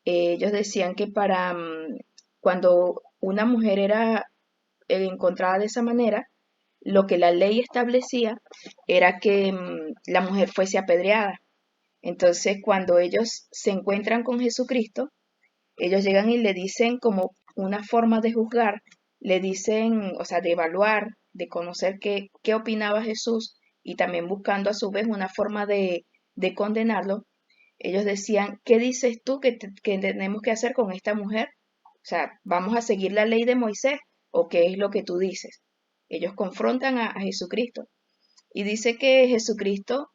Ellos decían que cuando una mujer era encontrada de esa manera, lo que la ley establecía era que la mujer fuese apedreada. Entonces, cuando ellos se encuentran con Jesucristo, ellos llegan y le dicen como una forma de juzgar, le dicen, o sea, de evaluar, de conocer qué opinaba Jesús y también buscando a su vez una forma de condenarlo. Ellos decían, ¿qué dices tú que tenemos que hacer con esta mujer? O sea, ¿vamos a seguir la ley de Moisés o qué es lo que tú dices? Ellos confrontan a Jesucristo y dice que Jesucristo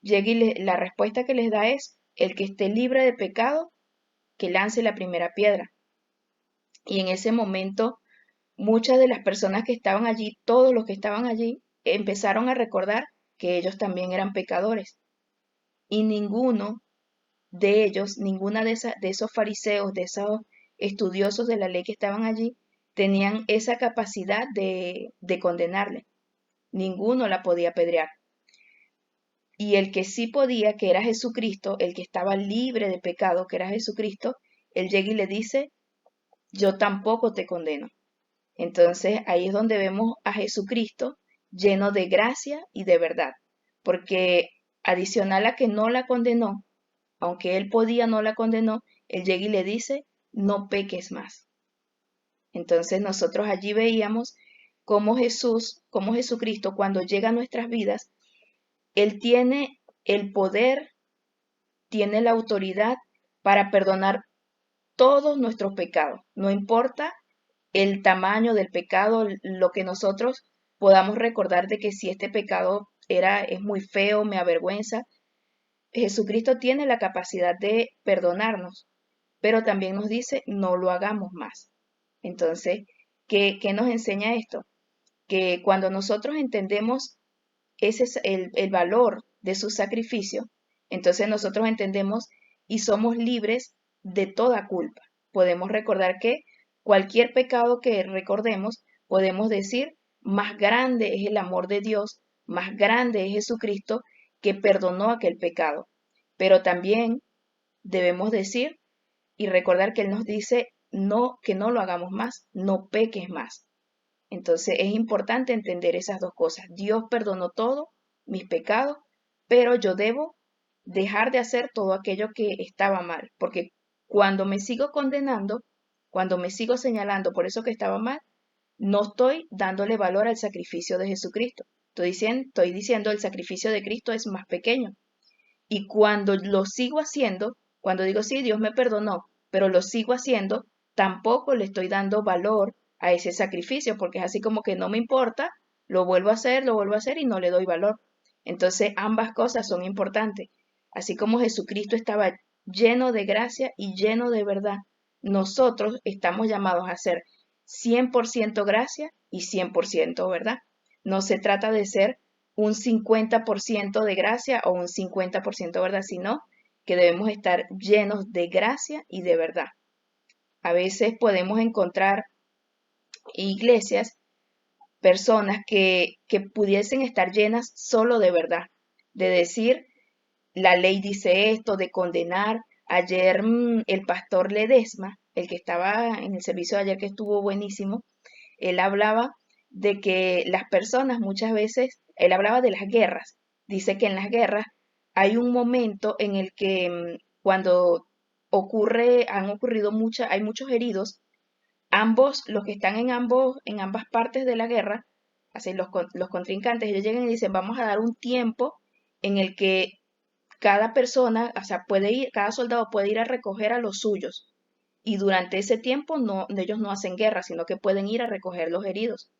llega y la respuesta que les da es, el que esté libre de pecado, que lance la primera piedra. Y en ese momento, muchas de las personas que estaban allí, todos los que estaban allí, empezaron a recordar que ellos también eran pecadores. Y ninguno de ellos, ninguna de esos fariseos, de esos estudiosos de la ley que estaban allí, tenían esa capacidad de condenarle. Ninguno la podía apedrear. Y el que sí podía, que era Jesucristo, el que estaba libre de pecado, que era Jesucristo, él llega y le dice, yo tampoco te condeno. Entonces ahí es donde vemos a Jesucristo lleno de gracia y de verdad, porque adicional a que no la condenó, aunque él podía, no la condenó, él llega y le dice, no peques más. Entonces nosotros allí veíamos cómo Jesús, cómo Jesucristo, cuando llega a nuestras vidas, él tiene el poder, tiene la autoridad para perdonar todos nuestros pecados, no importa el tamaño del pecado, lo que nosotros podamos recordar de que si este pecado es muy feo, me avergüenza, Jesucristo tiene la capacidad de perdonarnos, pero también nos dice no lo hagamos más. Entonces, ¿qué nos enseña esto? Que cuando nosotros entendemos ese es el valor de su sacrificio, entonces nosotros entendemos y somos libres de toda culpa. Podemos recordar que cualquier pecado que recordemos, podemos decir, más grande es el amor de Dios, más grande es Jesucristo que perdonó aquel pecado. Pero también debemos decir y recordar que Él nos dice no, que no lo hagamos más, no peques más. Entonces es importante entender esas dos cosas. Dios perdonó todo, mis pecados, pero yo debo dejar de hacer todo aquello que estaba mal, porque cuando me sigo condenando, cuando me sigo señalando por eso que estaba mal, no estoy dándole valor al sacrificio de Jesucristo. Estoy diciendo el sacrificio de Cristo es más pequeño. Y cuando lo sigo haciendo, cuando digo, sí, Dios me perdonó, pero lo sigo haciendo, tampoco le estoy dando valor a ese sacrificio, porque es así como que no me importa, lo vuelvo a hacer y no le doy valor. Entonces, ambas cosas son importantes. Así como Jesucristo estaba lleno de gracia y lleno de verdad, nosotros estamos llamados a ser 100% gracia y 100% verdad. No se trata de ser un 50% de gracia o un 50% de verdad, sino que debemos estar llenos de gracia y de verdad. A veces podemos encontrar iglesias, personas que pudiesen estar llenas solo de verdad, de decir, la ley dice esto, de condenar. Ayer el pastor Ledesma, el que estaba en el servicio de ayer que estuvo buenísimo, él hablaba de que las personas muchas veces, él hablaba de las guerras. Dice que en las guerras hay un momento en el que cuando han ocurrido hay muchos heridos, ambos, los que están en ambas partes de la guerra, así los contrincantes, ellos llegan y dicen, vamos a dar un tiempo en el que cada persona, o sea, cada soldado puede ir a recoger a los suyos. Y durante ese tiempo ellos no hacen guerra, sino que pueden ir a recoger los heridos.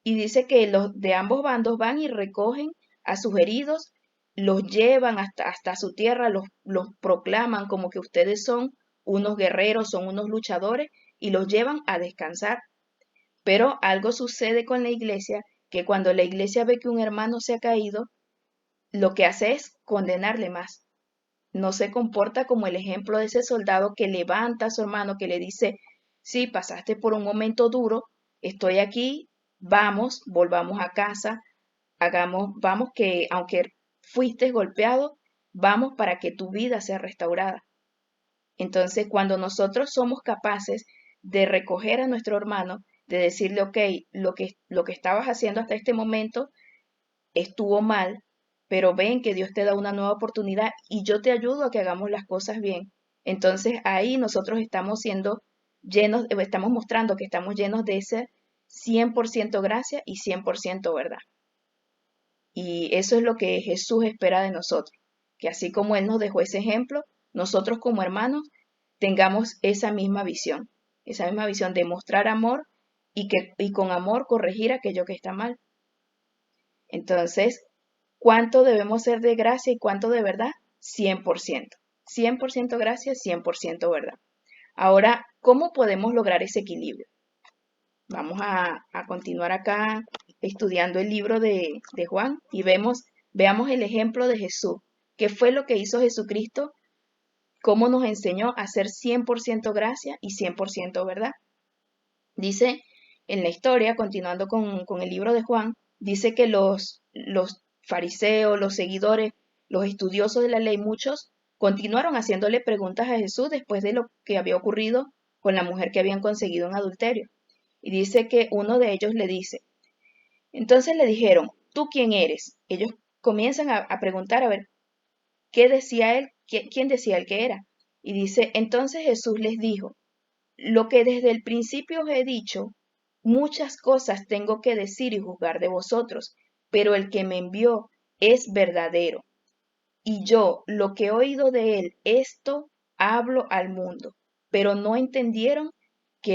Y dice que los de ambos bandos van y recogen a sus heridos, los llevan hasta su tierra, los proclaman como que ustedes son unos guerreros, son unos luchadores, y los llevan a descansar. Pero algo sucede con la iglesia, que cuando la iglesia ve que un hermano se ha caído, lo que hace es condenarle más. No se comporta como el ejemplo de ese soldado que levanta a su hermano, que le dice, sí, pasaste por un momento duro, estoy aquí, vamos, volvamos a casa, vamos que aunque fuiste golpeado, vamos para que tu vida sea restaurada. Entonces, cuando nosotros somos capaces de recoger a nuestro hermano, de decirle, ok, lo que estabas haciendo hasta este momento estuvo mal, pero ven que Dios te da una nueva oportunidad y yo te ayudo a que hagamos las cosas bien. Entonces ahí nosotros estamos siendo llenos, estamos mostrando que estamos llenos de ese 100% gracia y 100% verdad. Y eso es lo que Jesús espera de nosotros, que así como Él nos dejó ese ejemplo, nosotros como hermanos tengamos esa misma visión de mostrar amor y con amor corregir aquello que está mal. Entonces, ¿cuánto debemos ser de gracia y cuánto de verdad? 100%. 100% gracia, 100% verdad. Ahora, ¿cómo podemos lograr ese equilibrio? Vamos a continuar acá estudiando el libro de Juan y veamos el ejemplo de Jesús. ¿Qué fue lo que hizo Jesucristo? ¿Cómo nos enseñó a ser 100% gracia y 100% verdad? Dice en la historia, continuando con el libro de Juan, dice que los fariseos, los seguidores, los estudiosos de la ley, muchos continuaron haciéndole preguntas a Jesús después de lo que había ocurrido con la mujer que habían conseguido en adulterio. Y dice que uno de ellos le dice, entonces le dijeron, ¿tú quién eres? Ellos comienzan a preguntar a ver qué decía él, quién decía él que era. Y dice, entonces Jesús les dijo, lo que desde el principio os he dicho, muchas cosas tengo que decir y juzgar de vosotros, pero el que me envió es verdadero. Y yo, lo que he oído de él, esto hablo al mundo. Pero no entendieron que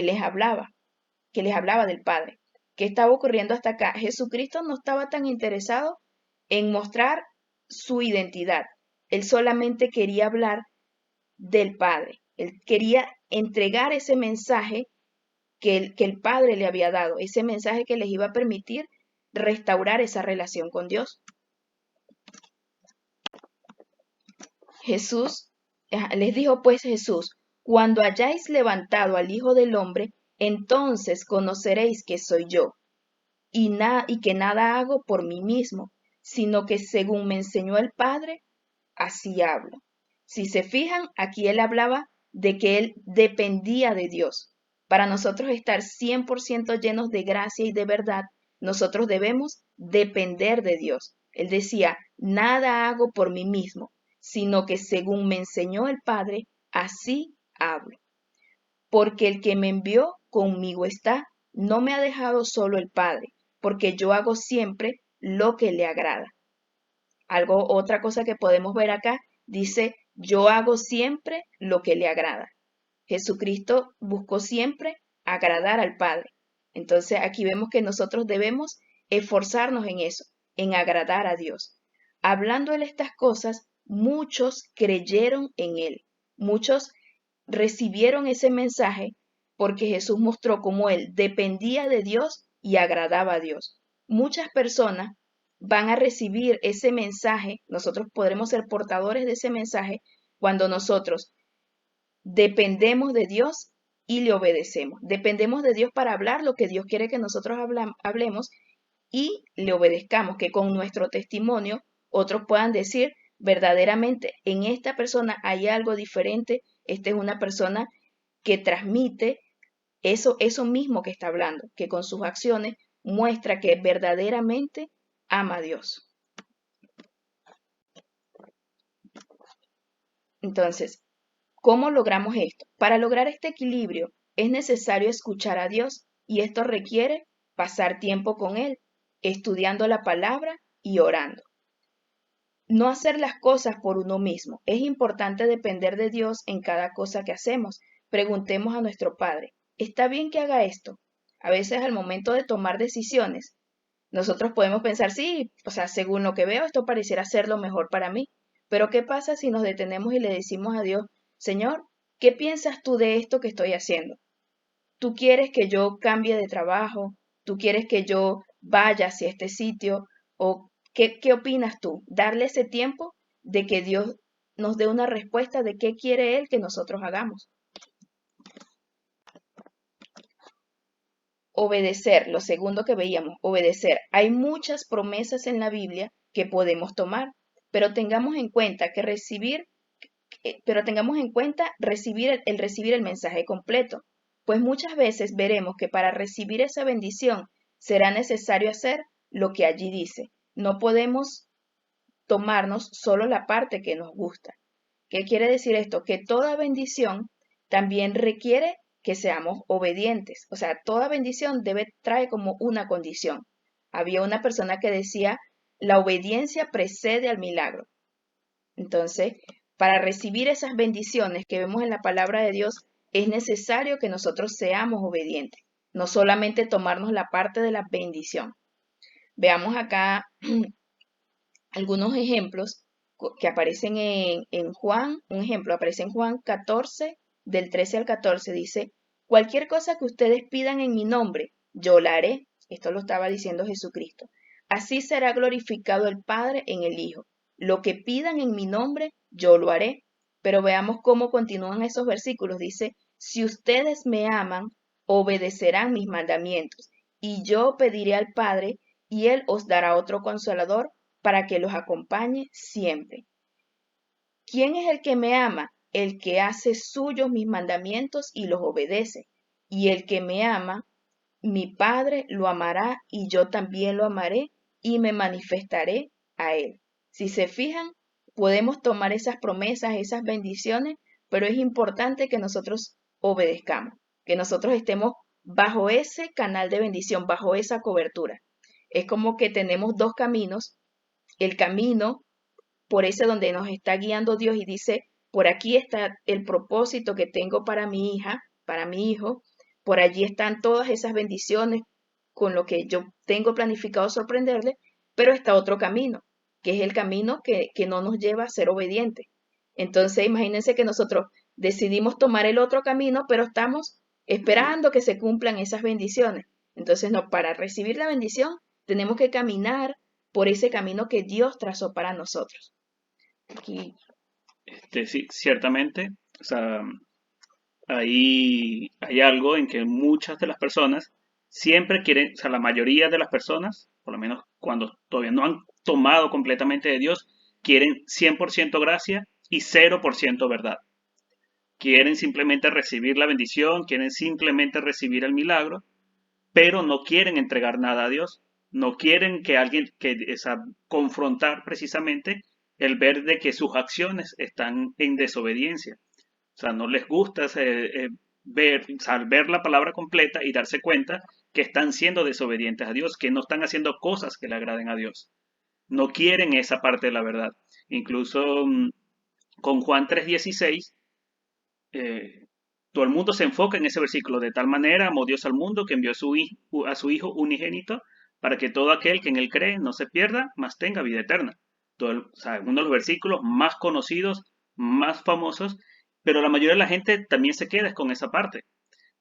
que les hablaba del Padre. ¿Qué estaba ocurriendo hasta acá? Jesucristo no estaba tan interesado en mostrar su identidad. Él solamente quería hablar del Padre. Él quería entregar ese mensaje que el Padre le había dado, ese mensaje que les iba a permitir restaurar esa relación con Dios. Jesús, les dijo pues Jesús, cuando hayáis levantado al Hijo del Hombre, entonces conoceréis que soy yo, y que nada hago por mí mismo, sino que según me enseñó el Padre, así hablo. Si se fijan, aquí él hablaba de que él dependía de Dios. Para nosotros estar 100% llenos de gracia y de verdad, nosotros debemos depender de Dios. Él decía, nada hago por mí mismo, sino que según me enseñó el Padre, así hablo. Porque el que me envió conmigo está, no me ha dejado solo el Padre, porque yo hago siempre lo que le agrada. Otra cosa que podemos ver acá, dice, yo hago siempre lo que le agrada. Jesucristo buscó siempre agradar al Padre. Entonces aquí vemos que nosotros debemos esforzarnos en eso, en agradar a Dios. Hablando de estas cosas, muchos creyeron en Él. Muchos recibieron ese mensaje porque Jesús mostró cómo Él dependía de Dios y agradaba a Dios. Muchas personas van a recibir ese mensaje, nosotros podremos ser portadores de ese mensaje cuando nosotros dependemos de Dios y le obedecemos. Dependemos de Dios para hablar lo que Dios quiere que nosotros hablemos y le obedezcamos, que con nuestro testimonio otros puedan decir verdaderamente en esta persona hay algo diferente, esta es una persona que transmite eso mismo que está hablando, que con sus acciones muestra que verdaderamente ama a Dios. Entonces, ¿cómo logramos esto? Para lograr este equilibrio es necesario escuchar a Dios y esto requiere pasar tiempo con Él, estudiando la palabra y orando. No hacer las cosas por uno mismo. Es importante depender de Dios en cada cosa que hacemos. Preguntemos a nuestro Padre, ¿está bien que haga esto? A veces al momento de tomar decisiones, nosotros podemos pensar, sí, o sea, según lo que veo, esto pareciera ser lo mejor para mí. Pero ¿qué pasa si nos detenemos y le decimos a Dios, Señor, ¿qué piensas tú de esto que estoy haciendo? ¿Tú quieres que yo cambie de trabajo? ¿Tú quieres que yo vaya hacia este sitio? ¿O qué opinas tú? Darle ese tiempo de que Dios nos dé una respuesta de qué quiere Él que nosotros hagamos. Obedecer, lo segundo que veíamos, obedecer. Hay muchas promesas en la Biblia que podemos tomar, pero tengamos en cuenta que pero tengamos en cuenta recibir el mensaje completo, pues muchas veces veremos que para recibir esa bendición será necesario hacer lo que allí dice. No podemos tomarnos solo la parte que nos gusta. ¿Qué quiere decir esto? Que toda bendición también requiere que seamos obedientes. O sea, toda bendición trae como una condición. Había una persona que decía, la obediencia precede al milagro. Entonces, para recibir esas bendiciones que vemos en la palabra de Dios, es necesario que nosotros seamos obedientes, no solamente tomarnos la parte de la bendición. Veamos acá algunos ejemplos que aparecen en Juan. Un ejemplo aparece en Juan 14, del 13 al 14. Dice, cualquier cosa que ustedes pidan en mi nombre, yo la haré. Esto lo estaba diciendo Jesucristo. Así será glorificado el Padre en el Hijo. Lo que pidan en mi nombre, yo lo haré. Pero veamos cómo continúan esos versículos. Dice, si ustedes me aman, obedecerán mis mandamientos. Y yo pediré al Padre, y Él os dará otro consolador para que los acompañe siempre. ¿Quién es el que me ama? El que hace suyos mis mandamientos y los obedece. Y el que me ama, mi Padre lo amará y yo también lo amaré y me manifestaré a él. Si se fijan, podemos tomar esas promesas, esas bendiciones, pero es importante que nosotros obedezcamos, que nosotros estemos bajo ese canal de bendición, bajo esa cobertura. Es como que tenemos dos caminos, el camino por ese donde nos está guiando Dios y dice, por aquí está el propósito que tengo para mi hija, para mi hijo, por allí están todas esas bendiciones con lo que yo tengo planificado sorprenderle, pero está otro camino, que es el camino que no nos lleva a ser obedientes. Entonces, imagínense que nosotros decidimos tomar el otro camino, pero estamos esperando que se cumplan esas bendiciones. Entonces, no, para recibir la bendición, tenemos que caminar por ese camino que Dios trazó para nosotros. Aquí. Sí, ciertamente, o sea, ahí hay algo en que muchas de las personas siempre quieren, o sea, la mayoría de las personas, por lo menos cuando todavía no han tomado completamente de Dios, quieren 100% gracia y 0% verdad. Quieren simplemente recibir la bendición, quieren simplemente recibir el milagro, pero no quieren entregar nada a Dios. No quieren que alguien, confrontar precisamente el ver de que sus acciones están en desobediencia. O sea, no les gusta ver, o sea, ver la palabra completa y darse cuenta que están siendo desobedientes a Dios, que no están haciendo cosas que le agraden a Dios. No quieren esa parte de la verdad. Incluso con Juan 3:16, eh, todo el mundo se enfoca en ese versículo. De tal manera amó Dios al mundo que envió a su Hijo unigénito para que todo aquel que en él cree no se pierda, mas tenga vida eterna. O sea, uno de los versículos más conocidos, más famosos, pero la mayoría de la gente también se queda con esa parte.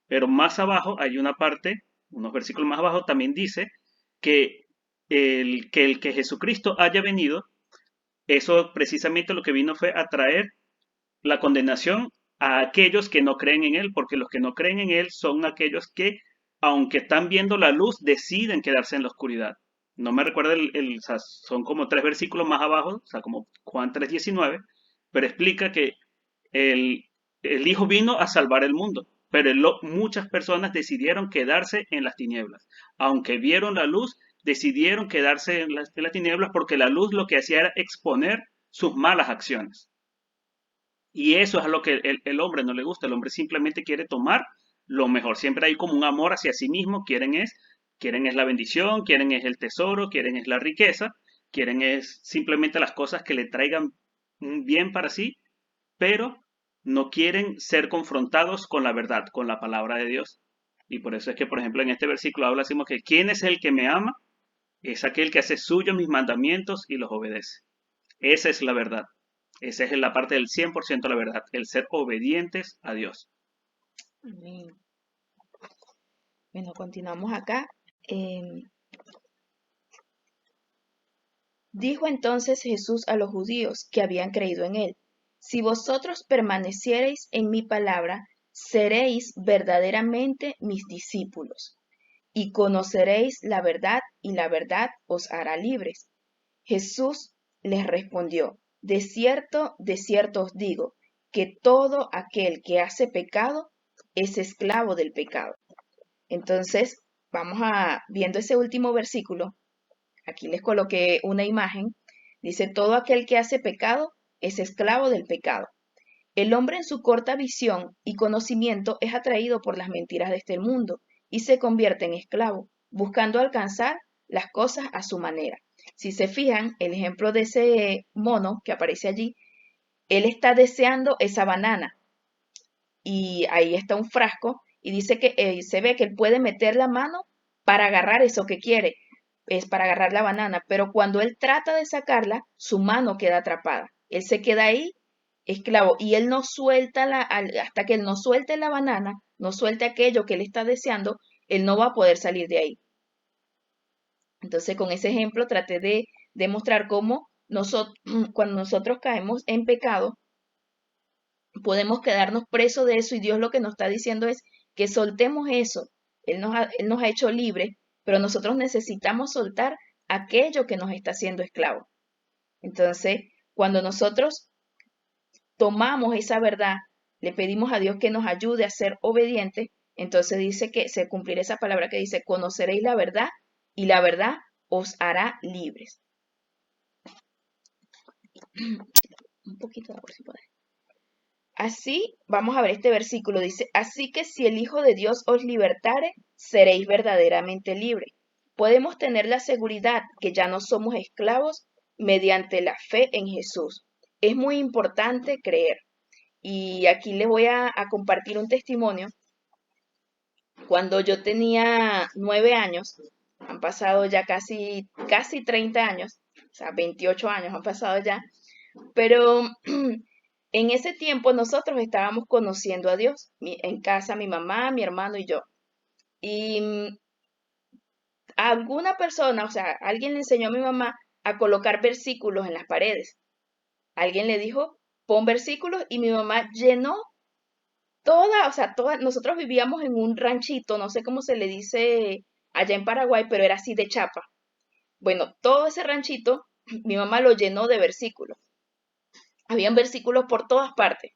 Pero más abajo hay una parte, unos versículos más abajo también dice que el que Jesucristo haya venido, eso precisamente lo que vino fue a traer la condenación a aquellos que no creen en Él, porque los que no creen en Él son aquellos que, aunque están viendo la luz, deciden quedarse en la oscuridad. No me recuerdo, o sea, son como 3 versículos más abajo, o sea, como Juan 3:19, pero explica que el, el Hijo vino a salvar el mundo, pero muchas personas decidieron quedarse en las tinieblas. Aunque vieron la luz, decidieron quedarse en las tinieblas porque la luz lo que hacía era exponer sus malas acciones. Y eso es a lo que el hombre no le gusta. El hombre simplemente quiere tomar lo mejor. Siempre hay como un amor hacia sí mismo. Quieren es la bendición, quieren es el tesoro, quieren es la riqueza, quieren es simplemente las cosas que le traigan un bien para sí, pero no quieren ser confrontados con la verdad, con la palabra de Dios. Y por eso es que, por ejemplo, en este versículo habla, decimos que ¿quién es el que me ama? Es aquel que hace suyo mis mandamientos y los obedece. Esa es la verdad. Esa es la parte del 100% de la verdad, el ser obedientes a Dios. Amén. Bueno, continuamos acá. Dijo entonces Jesús a los judíos que habían creído en él, si vosotros permaneciereis en mi palabra, seréis verdaderamente mis discípulos, y conoceréis la verdad, y la verdad os hará libres. Jesús les respondió, de cierto os digo, que todo aquel que hace pecado es esclavo del pecado. Entonces, vamos a viendo ese último versículo. Aquí les coloqué una imagen. Dice, todo aquel que hace pecado es esclavo del pecado. El hombre en su corta visión y conocimiento es atraído por las mentiras de este mundo y se convierte en esclavo, buscando alcanzar las cosas a su manera. Si se fijan, el ejemplo de ese mono que aparece allí, él está deseando esa banana y ahí está un frasco y dice que se ve que él puede meter la mano para agarrar eso que quiere, es para agarrar la banana, pero cuando él trata de sacarla, su mano queda atrapada. Él se queda ahí esclavo y él no suelta hasta que él no suelte la banana, no suelte aquello que él está deseando, él no va a poder salir de ahí. Entonces, con ese ejemplo traté de demostrar cómo cuando nosotros caemos en pecado, podemos quedarnos presos de eso y Dios lo que nos está diciendo es que soltemos eso. Él nos ha hecho libres, pero nosotros necesitamos soltar aquello que nos está haciendo esclavos. Entonces, cuando nosotros tomamos esa verdad, le pedimos a Dios que nos ayude a ser obedientes, entonces dice que se cumplirá esa palabra que dice, conoceréis la verdad y la verdad os hará libres. Un poquito de agua si podés. Así, vamos a ver este versículo, dice, así que si el Hijo de Dios os libertare, seréis verdaderamente libres. Podemos tener la seguridad que ya no somos esclavos mediante la fe en Jesús. Es muy importante creer. Y aquí les voy a compartir un testimonio. Cuando yo tenía 9 años, han pasado ya casi 30 años, o sea, 28 años han pasado ya, pero en ese tiempo nosotros estábamos conociendo a Dios, en casa mi mamá, mi hermano y yo. Y a alguna persona, o sea, alguien le enseñó a mi mamá a colocar versículos en las paredes. Alguien le dijo, pon versículos y mi mamá llenó nosotros vivíamos en un ranchito, no sé cómo se le dice allá en Paraguay, pero era así de chapa. Bueno, todo ese ranchito, mi mamá lo llenó de versículos. Habían versículos por todas partes.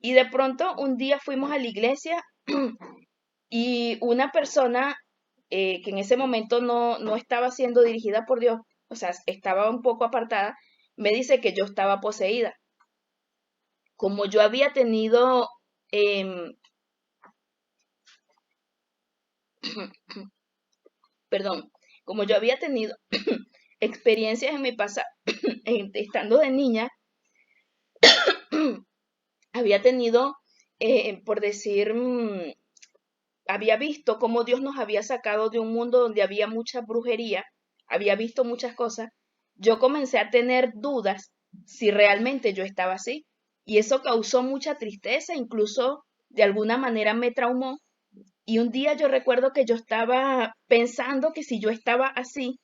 Y de pronto un día fuimos a la iglesia y una persona que en ese momento no estaba siendo dirigida por Dios, o sea, estaba un poco apartada, me dice que yo estaba poseída. Como yo había tenido, perdón, como yo había tenido experiencias en mi pasado, estando de niña, había tenido, por decir, había visto cómo Dios nos había sacado de un mundo donde había mucha brujería, había visto muchas cosas, yo comencé a tener dudas si realmente yo estaba así. Y eso causó mucha tristeza, incluso de alguna manera me traumó. Y un día yo recuerdo que yo estaba pensando que si yo estaba así,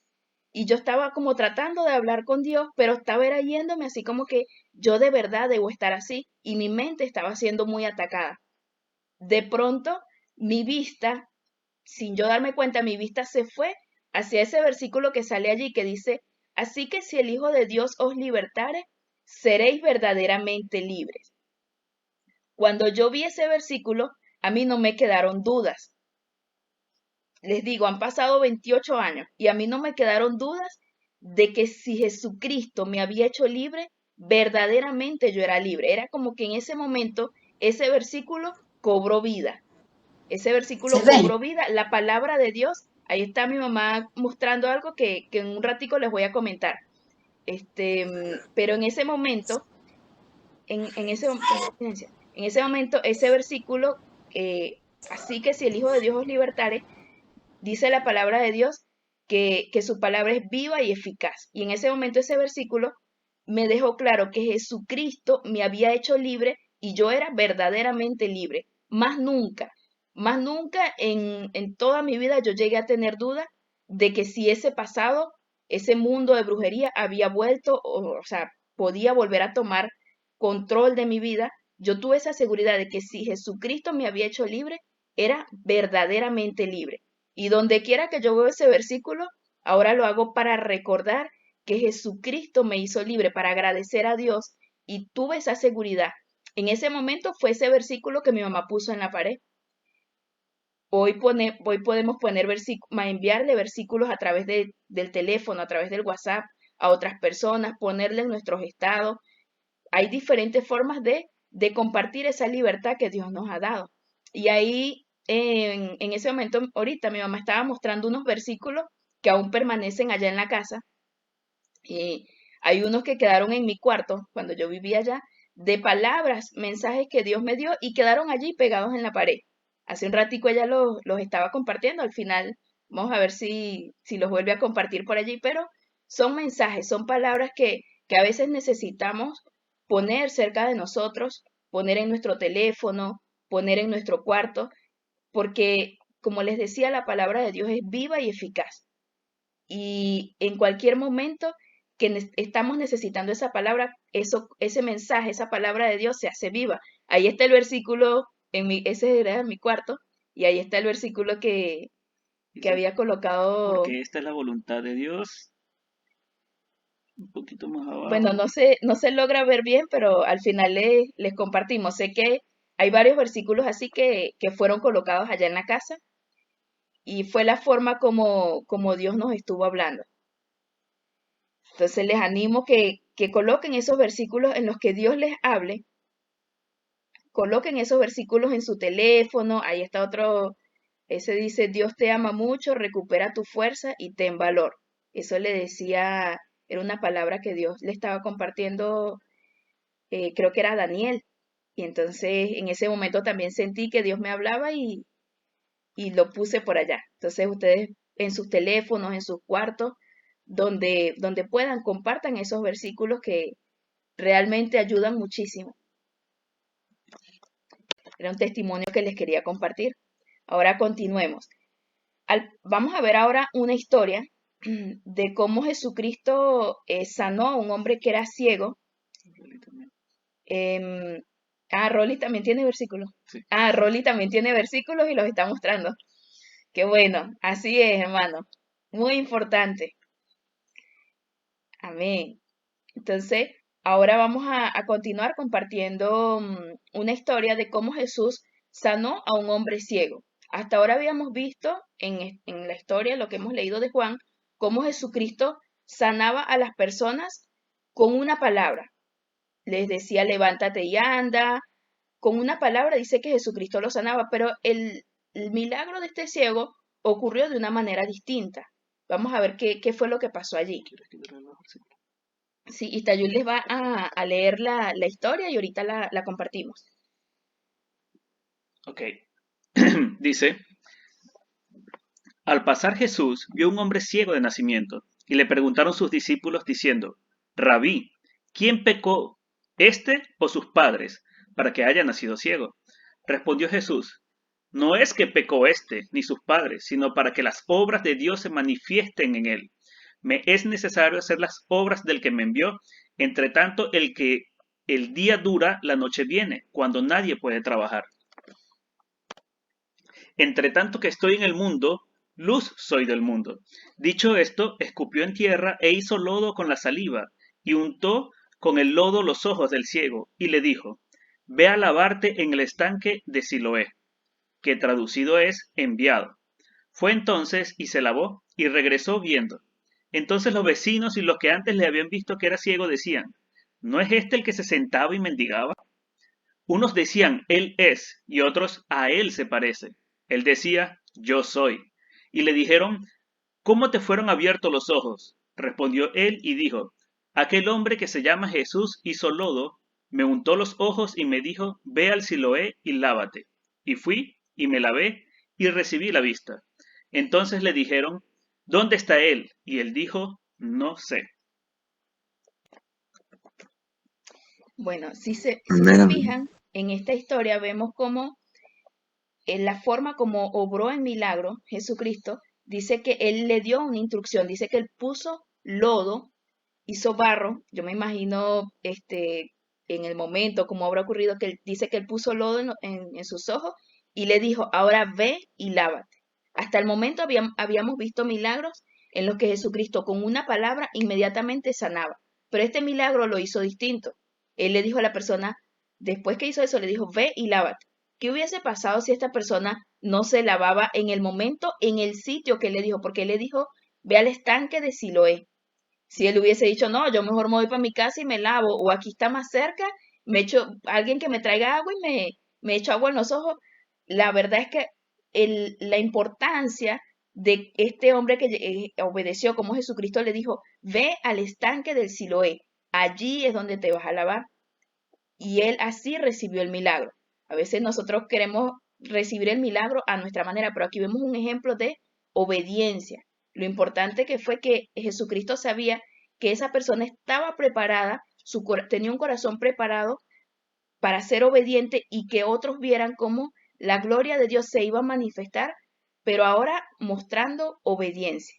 y yo estaba como tratando de hablar con Dios, pero estaba era yéndome así como que yo de verdad debo estar así, y mi mente estaba siendo muy atacada. De pronto, mi vista, sin yo darme cuenta, mi vista se fue hacia ese versículo que sale allí que dice, así que si el Hijo de Dios os libertare, seréis verdaderamente libres. Cuando yo vi ese versículo, a mí no me quedaron dudas. Les digo, han pasado 28 años y a mí no me quedaron dudas de que si Jesucristo me había hecho libre, verdaderamente yo era libre. Era como que en ese momento ese versículo cobró vida. Ese Se versículo ven. cobró vida, la palabra de Dios. Ahí está mi mamá mostrando algo que en un ratico les voy a comentar. Pero en ese momento, en ese momento, ese versículo, así que si el Hijo de Dios os libertare, dice la palabra de Dios que su palabra es viva y eficaz. Y en ese momento ese versículo me dejó claro que Jesucristo me había hecho libre y yo era verdaderamente libre. Más nunca en toda mi vida yo llegué a tener duda de que si ese pasado, ese mundo de brujería había vuelto, o sea, podía volver a tomar control de mi vida. Yo tuve esa seguridad de que si Jesucristo me había hecho libre, era verdaderamente libre. Y donde quiera que yo veo ese versículo, ahora lo hago para recordar que Jesucristo me hizo libre, para agradecer a Dios y tuve esa seguridad. En ese momento fue ese versículo que mi mamá puso en la pared. Hoy podemos poner enviarle versículos a través del teléfono, a través del WhatsApp a otras personas, ponerle en nuestros estados. Hay diferentes formas de compartir esa libertad que Dios nos ha dado. Y ahí, en ese momento, ahorita mi mamá estaba mostrando unos versículos que aún permanecen allá en la casa. Y hay unos que quedaron en mi cuarto cuando yo vivía allá, de palabras, mensajes que Dios me dio y quedaron allí pegados en la pared. Hace un ratico ella los estaba compartiendo, al final vamos a ver si los vuelve a compartir por allí, pero son mensajes, son palabras que a veces necesitamos poner cerca de nosotros, poner en nuestro teléfono, poner en nuestro cuarto, porque como les decía, la palabra de Dios es viva y eficaz. Y en cualquier momento que estamos necesitando esa palabra, ese mensaje, esa palabra de Dios se hace viva. Ahí está el versículo, ese era en mi cuarto, y ahí está el versículo que Dice, había colocado. porque esta es la voluntad de Dios. Un poquito más Bueno, abajo. no se logra ver bien, pero al final les compartimos. Sé que hay varios versículos así que fueron colocados allá en la casa y fue la forma como Dios nos estuvo hablando. Entonces les animo que coloquen esos versículos en los que Dios les hable, coloquen esos versículos en su teléfono, ahí está otro, ese dice, Dios te ama mucho, recupera tu fuerza y ten valor. Eso le decía, era una palabra que Dios le estaba compartiendo, creo que era a Daniel. Y entonces en ese momento también sentí que Dios me hablaba y lo puse por allá. Entonces ustedes en sus teléfonos, en sus cuartos, donde puedan, compartan esos versículos que realmente ayudan muchísimo. Era un testimonio que les quería compartir. Ahora continuemos. Vamos a ver ahora una historia de cómo Jesucristo sanó a un hombre que era ciego. Em, Rolly también tiene versículos. Sí. Rolly también tiene versículos y los está mostrando. Qué bueno, así es, hermano. Muy importante. Amén. Entonces, ahora vamos a continuar compartiendo una historia de cómo Jesús sanó a un hombre ciego. Hasta ahora habíamos visto en la historia, lo que hemos leído de Juan, cómo Jesucristo sanaba a las personas con una palabra. Les decía, levántate y anda. Con una palabra dice que Jesucristo lo sanaba, pero el milagro de este ciego ocurrió de una manera distinta. Vamos a ver qué fue lo que pasó allí. Sí, y Tayul les va a leer la historia y ahorita la compartimos. Ok. Dice, al pasar Jesús vio un hombre ciego de nacimiento y le preguntaron sus discípulos diciendo, Rabí, ¿quién pecó, este o sus padres, para que haya nacido ciego? Respondió Jesús, no es que pecó este ni sus padres, sino para que las obras de Dios se manifiesten en él. Me es necesario hacer las obras del que me envió, entre tanto el día dura, la noche viene, cuando nadie puede trabajar. Entre tanto que estoy en el mundo, luz soy del mundo. Dicho esto, escupió en tierra e hizo lodo con la saliva, y untó con el lodo los ojos del ciego, y le dijo, Ve a lavarte en el estanque de Siloé, que traducido es enviado. Fue entonces y se lavó, y regresó viendo. Entonces los vecinos y los que antes le habían visto que era ciego decían, ¿no es este el que se sentaba y mendigaba? Unos decían, Él es, y otros, a Él se parece. Él decía, Yo soy. Y le dijeron, ¿cómo te fueron abiertos los ojos? Respondió él y dijo, Aquel hombre que se llama Jesús hizo lodo, me untó los ojos y me dijo, Ve al Siloé y lávate. Y fui y me lavé y recibí la vista. Entonces le dijeron, ¿dónde está él? Y él dijo, No sé. Bueno, si se fijan, en esta historia vemos cómo en la forma como obró en milagro Jesucristo, dice que Él le dio una instrucción, dice que Él puso lodo, hizo barro, yo me imagino en el momento como habrá ocurrido que Él dice que Él puso lodo en sus ojos y le dijo, ahora ve y lávate. Hasta el momento habíamos visto milagros en los que Jesucristo con una palabra inmediatamente sanaba, pero este milagro lo hizo distinto. Él le dijo a la persona, Después que hizo eso, le dijo, ve y lávate. ¿Qué hubiese pasado si esta persona no se lavaba en el momento, en el sitio que le dijo? Porque él le dijo, ve al estanque de Siloé. Si él hubiese dicho, no, yo mejor me voy para mi casa y me lavo, o aquí está más cerca, me echo, alguien que me traiga agua y me echo agua en los ojos, la verdad es que la importancia de este hombre que obedeció, como Jesucristo le dijo, ve al estanque del Siloé, allí es donde te vas a lavar. Y él así recibió el milagro. A veces nosotros queremos recibir el milagro a nuestra manera, pero aquí vemos un ejemplo de obediencia. Lo importante que fue que Jesucristo sabía que esa persona estaba preparada, tenía un corazón preparado para ser obediente y que otros vieran cómo la gloria de Dios se iba a manifestar, pero ahora mostrando obediencia.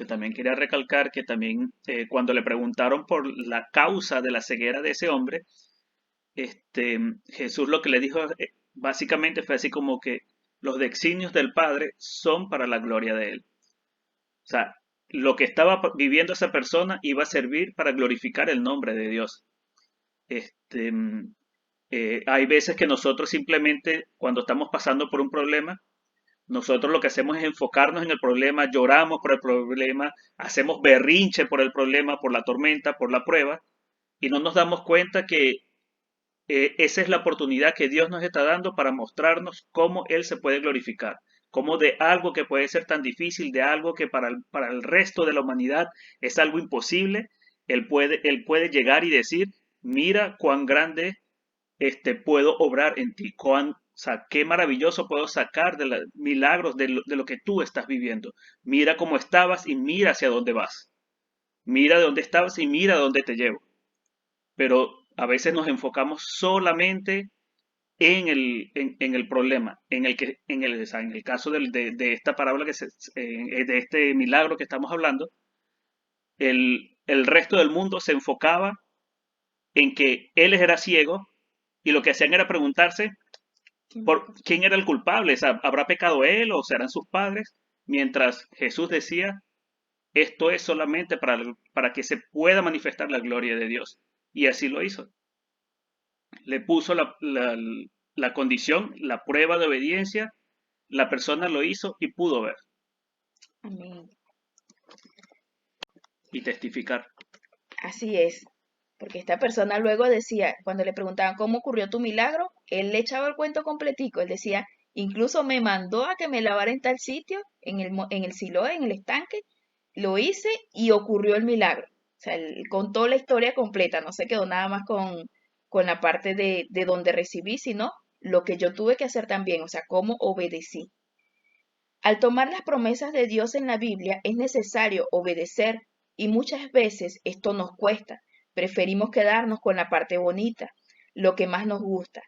También quería recalcar que también cuando le preguntaron por la causa de la ceguera de ese hombre, Jesús lo que le dijo básicamente fue así como que los designios del Padre son para la gloria de Él. O sea, lo que estaba viviendo esa persona iba a servir para glorificar el nombre de Dios. Este, mm, Hay veces que nosotros simplemente, cuando estamos pasando por un problema, nosotros lo que hacemos es enfocarnos en el problema, lloramos por el problema, hacemos berrinche por el problema, por la tormenta, por la prueba, y no nos damos cuenta que esa es la oportunidad que Dios nos está dando para mostrarnos cómo Él se puede glorificar, cómo de algo que puede ser tan difícil, de algo que para el resto de la humanidad es algo imposible, Él puede llegar y decir, mira cuán grande puedo obrar en ti, o sea, qué maravilloso puedo sacar de los milagros de lo que tú estás viviendo. Mira cómo estabas y mira hacia dónde vas. Mira de dónde estabas y mira a dónde te llevo. Pero a veces nos enfocamos solamente en el problema, o sea, en el caso de esta parábola, de este milagro que estamos hablando, el resto del mundo se enfocaba en que él era ciego y lo que hacían era preguntarse por quién era el culpable, o sea, ¿habrá pecado él o serán sus padres? Mientras Jesús decía, esto es solamente para que se pueda manifestar la gloria de Dios. Y así lo hizo. Le puso la condición, la prueba de obediencia, la persona lo hizo y pudo ver Amén. y testificar. Así es. Porque esta persona luego decía, cuando le preguntaban cómo ocurrió tu milagro, él le echaba el cuento completico. Él decía, incluso me mandó a que me lavara en tal sitio, en el Siloé, en el estanque, lo hice y ocurrió el milagro. O sea, él contó la historia completa, no se quedó nada más con la parte de donde recibí, sino lo que yo tuve que hacer también, o sea, cómo obedecí. Al tomar las promesas de Dios en la Biblia es necesario obedecer y muchas veces esto nos cuesta. Preferimos quedarnos con la parte bonita, lo que más nos gusta.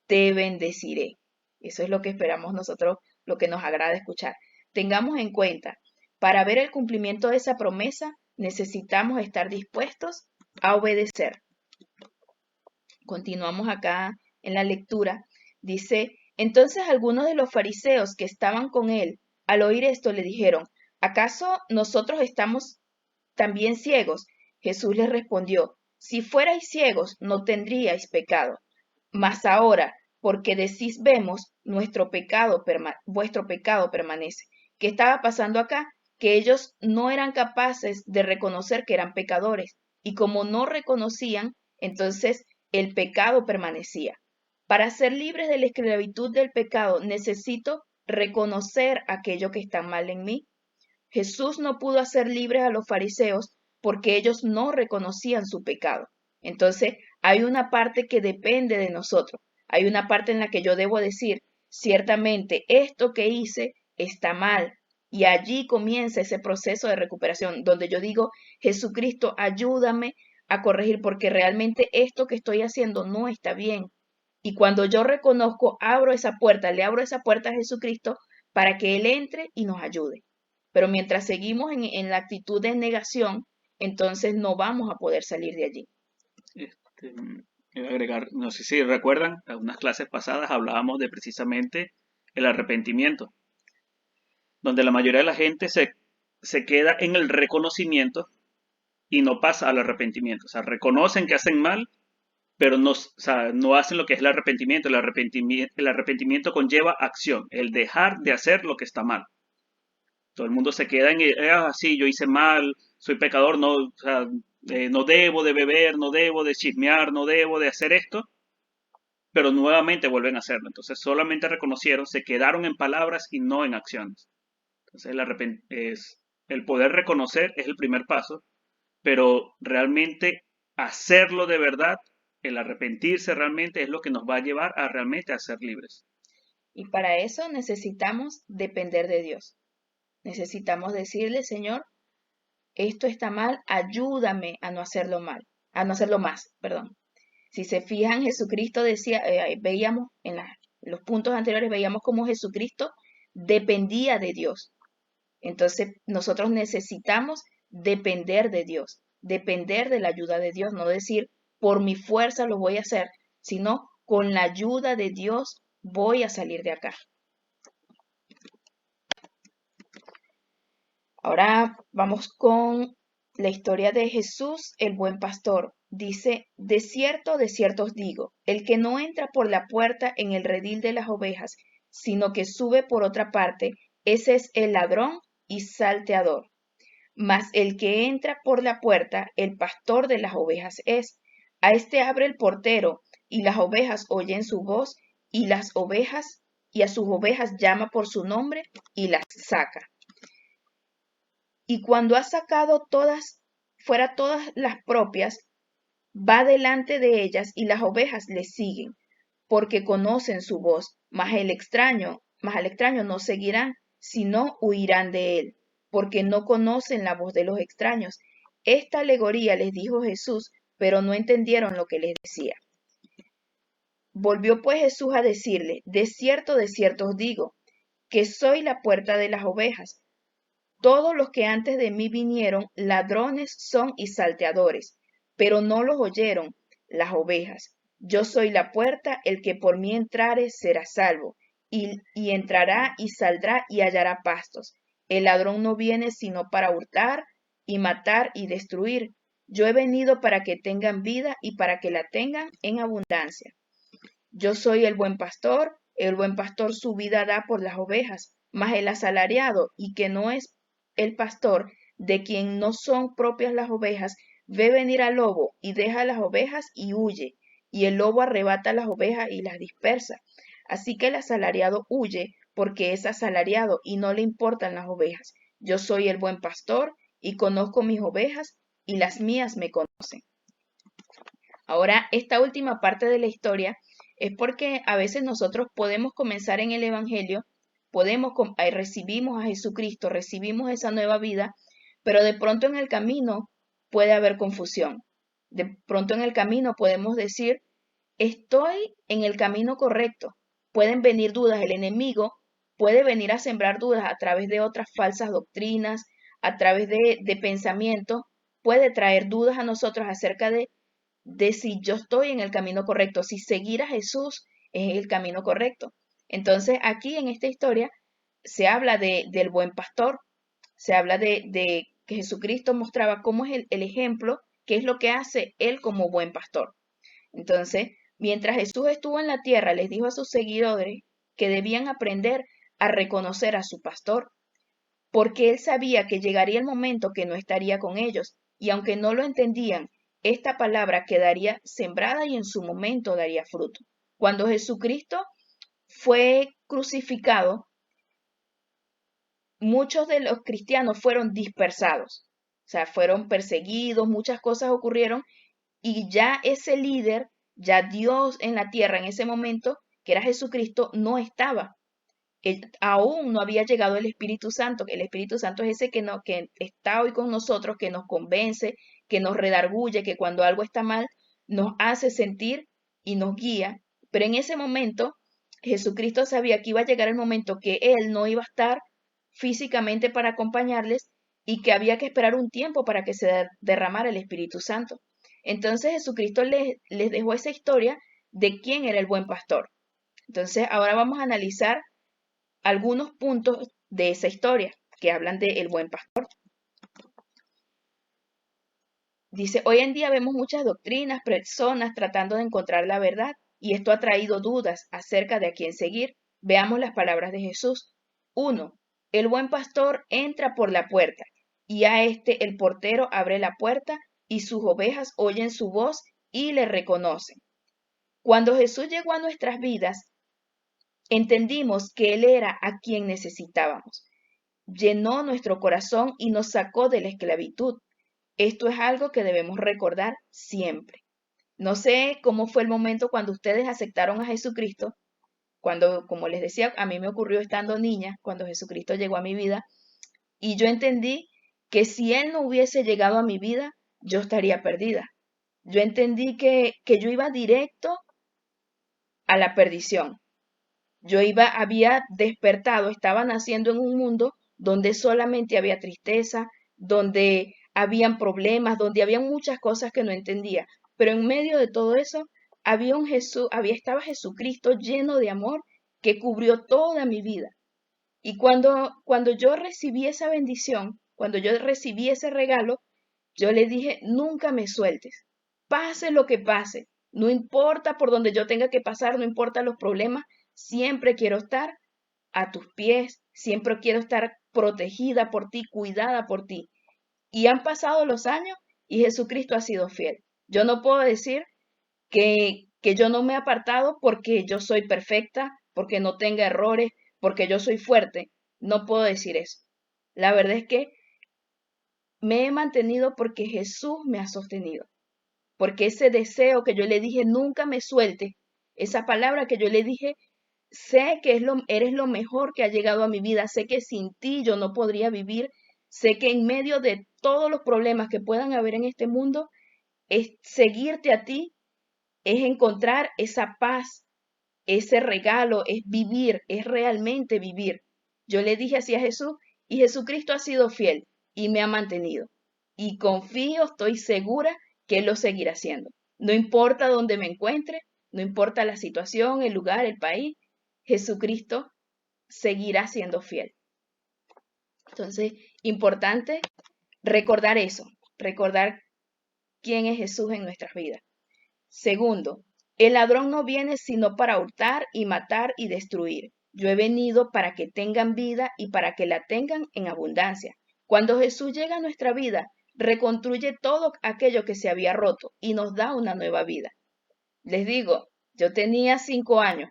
Te bendeciré. Eso es lo que esperamos nosotros, lo que nos agrada escuchar. Tengamos en cuenta, para ver el cumplimiento de esa promesa necesitamos estar dispuestos a obedecer. Continuamos acá en la lectura. Dice, entonces algunos de los fariseos que estaban con él, al oír esto, le dijeron, ¿acaso nosotros estamos también ciegos? Jesús les respondió, si fuerais ciegos, no tendríais pecado. Mas ahora, porque decís vemos, vuestro pecado permanece. ¿Qué estaba pasando acá? Que ellos no eran capaces de reconocer que eran pecadores. Y como no reconocían, entonces el pecado permanecía. Para ser libres de la esclavitud del pecado, necesito reconocer aquello que está mal en mí. Jesús no pudo hacer libres a los fariseos porque ellos no reconocían su pecado. Entonces, hay una parte que depende de nosotros. Hay una parte en la que yo debo decir, ciertamente, esto que hice está mal. Y allí comienza ese proceso de recuperación, donde yo digo, Jesucristo, ayúdame a corregir porque realmente esto que estoy haciendo no está bien. Y cuando yo reconozco, le abro esa puerta a Jesucristo para que Él entre y nos ayude. Pero mientras seguimos en la actitud de negación, entonces no vamos a poder salir de allí. Este, Voy a agregar, no sé si recuerdan, en unas clases pasadas hablábamos de precisamente el arrepentimiento, donde la mayoría de la gente se queda en el reconocimiento y no pasa al arrepentimiento. O sea, reconocen que hacen mal, pero no, o sea, no hacen lo que es el arrepentimiento. El arrepentimiento conlleva acción, el dejar de hacer lo que está mal. Todo el mundo se queda en, sí, yo hice mal, soy pecador, no, o sea, no debo de beber, no debo de chismear, no debo de hacer esto, pero nuevamente vuelven a hacerlo. Entonces solamente reconocieron, se quedaron en palabras y no en acciones. Entonces el poder reconocer es el primer paso, pero realmente hacerlo de verdad, el arrepentirse realmente es lo que nos va a llevar a realmente a ser libres. Y para eso necesitamos depender de Dios. Necesitamos decirle, Señor, esto está mal, ayúdame a no hacerlo mal, a no hacerlo más, perdón. Si se fijan, Jesucristo decía, veíamos los puntos anteriores, veíamos cómo Jesucristo dependía de Dios. Entonces, nosotros necesitamos depender de Dios, depender de la ayuda de Dios, no decir, por mi fuerza lo voy a hacer, sino con la ayuda de Dios voy a salir de acá. Ahora vamos con la historia de Jesús, el buen pastor. Dice, de cierto os digo, el que no entra por la puerta en el redil de las ovejas, sino que sube por otra parte, ese es el ladrón y salteador. Mas el que entra por la puerta, el pastor de las ovejas es. A este abre el portero, y las ovejas oyen su voz, y a sus ovejas llama por su nombre, y las saca. Y cuando ha sacado todas las propias, va delante de ellas y las ovejas le siguen, porque conocen su voz, mas al extraño no seguirán, sino huirán de él, porque no conocen la voz de los extraños. Esta alegoría les dijo Jesús, pero no entendieron lo que les decía. Volvió pues Jesús a decirle, de cierto os digo, que soy la puerta de las ovejas. Todos los que antes de mí vinieron, ladrones son y salteadores, pero no los oyeron las ovejas. Yo soy la puerta, el que por mí entrare será salvo, y entrará y saldrá y hallará pastos. El ladrón no viene sino para hurtar y matar y destruir. Yo he venido para que tengan vida y para que la tengan en abundancia. Yo soy el buen pastor su vida da por las ovejas, mas el asalariado, y que no es el pastor, de quien no son propias las ovejas, ve venir al lobo y deja las ovejas y huye, y el lobo arrebata las ovejas y las dispersa. Así que el asalariado huye porque es asalariado y no le importan las ovejas. Yo soy el buen pastor y conozco mis ovejas y las mías me conocen. Ahora, esta última parte de la historia es porque a veces nosotros podemos comenzar en el Evangelio, recibimos a Jesucristo, recibimos esa nueva vida, pero de pronto en el camino puede haber confusión. De pronto en el camino podemos decir, estoy en el camino correcto. Pueden venir dudas, el enemigo puede venir a sembrar dudas a través de otras falsas doctrinas, a través de pensamientos, puede traer dudas a nosotros acerca de si yo estoy en el camino correcto, si seguir a Jesús es el camino correcto. Entonces aquí en esta historia se habla del buen pastor, se habla de que Jesucristo mostraba cómo es el ejemplo, qué es lo que hace él como buen pastor. Entonces, mientras Jesús estuvo en la tierra, les dijo a sus seguidores que debían aprender a reconocer a su pastor, porque él sabía que llegaría el momento que no estaría con ellos, y aunque no lo entendían, esta palabra quedaría sembrada y en su momento daría fruto. Cuando Jesucristo fue crucificado, muchos de los cristianos fueron dispersados, o sea, fueron perseguidos, muchas cosas ocurrieron y ya ese líder, ya Dios en la tierra en ese momento, que era Jesucristo, no estaba. Aún no había llegado el Espíritu Santo, que el Espíritu Santo es ese que está hoy con nosotros, que nos convence, que nos redarguye, que cuando algo está mal nos hace sentir y nos guía. Pero en ese momento Jesucristo sabía que iba a llegar el momento que Él no iba a estar físicamente para acompañarles y que había que esperar un tiempo para que se derramara el Espíritu Santo. Entonces Jesucristo les dejó esa historia de quién era el buen pastor. Entonces ahora vamos a analizar algunos puntos de esa historia que hablan de el buen pastor. Dice, hoy en día vemos muchas doctrinas, personas tratando de encontrar la verdad y esto ha traído dudas acerca de a quién seguir. Veamos las palabras de Jesús. 1. El buen pastor entra por la puerta y a este el portero abre la puerta y sus ovejas oyen su voz y le reconocen. Cuando Jesús llegó a nuestras vidas, entendimos que Él era a quien necesitábamos. Llenó nuestro corazón y nos sacó de la esclavitud. Esto es algo que debemos recordar siempre. No sé cómo fue el momento cuando ustedes aceptaron a Jesucristo, cuando, como les decía, a mí me ocurrió estando niña, cuando Jesucristo llegó a mi vida, y yo entendí que si Él no hubiese llegado a mi vida, yo estaría perdida. Yo entendí que yo iba directo a la perdición. Había despertado, estaba naciendo en un mundo donde solamente había tristeza, donde habían problemas, donde había muchas cosas que no entendía. Pero en medio de todo eso, estaba Jesucristo lleno de amor que cubrió toda mi vida. Y cuando yo recibí esa bendición, cuando yo recibí ese regalo, yo le dije, nunca me sueltes, pase lo que pase, no importa por donde yo tenga que pasar, no importa los problemas, siempre quiero estar a tus pies, siempre quiero estar protegida por ti, cuidada por ti. Y han pasado los años y Jesucristo ha sido fiel. Yo no puedo decir que yo no me he apartado porque yo soy perfecta, porque no tenga errores, porque yo soy fuerte. No puedo decir eso. La verdad es que me he mantenido porque Jesús me ha sostenido, porque ese deseo que yo le dije, nunca me suelte, esa palabra que yo le dije, sé que eres lo mejor que ha llegado a mi vida, sé que sin ti yo no podría vivir, sé que en medio de todos los problemas que puedan haber en este mundo, es seguirte a ti, es encontrar esa paz, ese regalo, es vivir, es realmente vivir. Yo le dije así a Jesús y Jesucristo ha sido fiel y me ha mantenido. Y confío, estoy segura que Él lo seguirá haciendo. No importa dónde me encuentre, no importa la situación, el lugar, el país, Jesucristo seguirá siendo fiel. Entonces, importante recordar eso, recordar quién es Jesús en nuestras vidas. Segundo, el ladrón no viene sino para hurtar y matar y destruir. Yo he venido para que tengan vida y para que la tengan en abundancia. Cuando Jesús llega a nuestra vida, reconstruye todo aquello que se había roto y nos da una nueva vida. Les digo, yo tenía 5 años,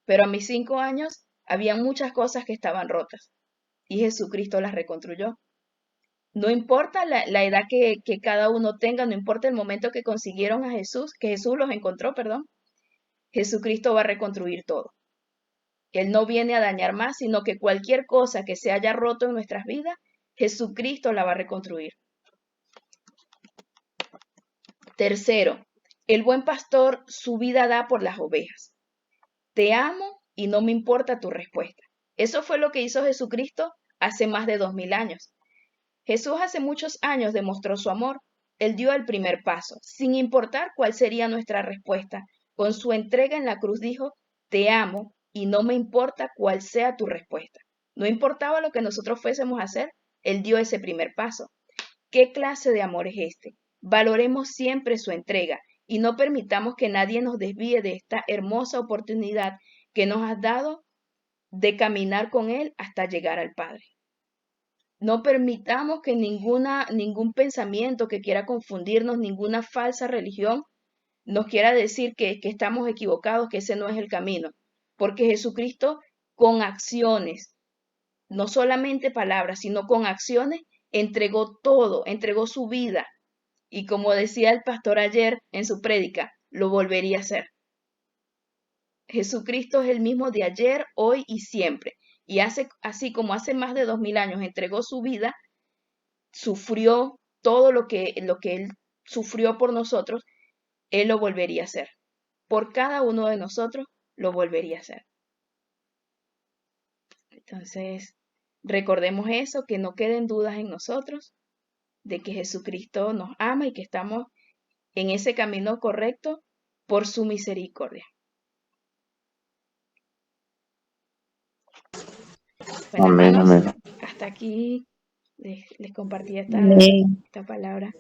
pero a mis 5 años había muchas cosas que estaban rotas y Jesucristo las reconstruyó. No importa la edad que cada uno tenga, no importa el momento que consiguieron a Jesús, que Jesús los encontró, perdón, Jesucristo va a reconstruir todo. Él no viene a dañar más, sino que cualquier cosa que se haya roto en nuestras vidas, Jesucristo la va a reconstruir. Tercero, el buen pastor su vida da por las ovejas. Te amo y no me importa tu respuesta. Eso fue lo que hizo Jesucristo hace más de 2000 años. Jesús hace muchos años demostró su amor. Él dio el primer paso, sin importar cuál sería nuestra respuesta. Con su entrega en la cruz dijo, te amo y no me importa cuál sea tu respuesta. No importaba lo que nosotros fuésemos a hacer, Él dio ese primer paso. ¿Qué clase de amor es este? Valoremos siempre su entrega y no permitamos que nadie nos desvíe de esta hermosa oportunidad que nos has dado de caminar con Él hasta llegar al Padre. No permitamos que ningún pensamiento que quiera confundirnos, ninguna falsa religión nos quiera decir que estamos equivocados, que ese no es el camino. Porque Jesucristo con acciones, no solamente palabras, sino con acciones, entregó todo, entregó su vida. Y como decía el pastor ayer en su prédica, lo volvería a hacer. Jesucristo es el mismo de ayer, hoy y siempre. Y así como hace más de 2000 años entregó su vida, sufrió todo lo que Él sufrió por nosotros, Él lo volvería a hacer. Por cada uno de nosotros lo volvería a hacer. Entonces, recordemos eso, que no queden dudas en nosotros de que Jesucristo nos ama y que estamos en ese camino correcto por su misericordia. Bueno, Amén, hermanos, amén. hasta aquí les compartí Amén. esta palabra.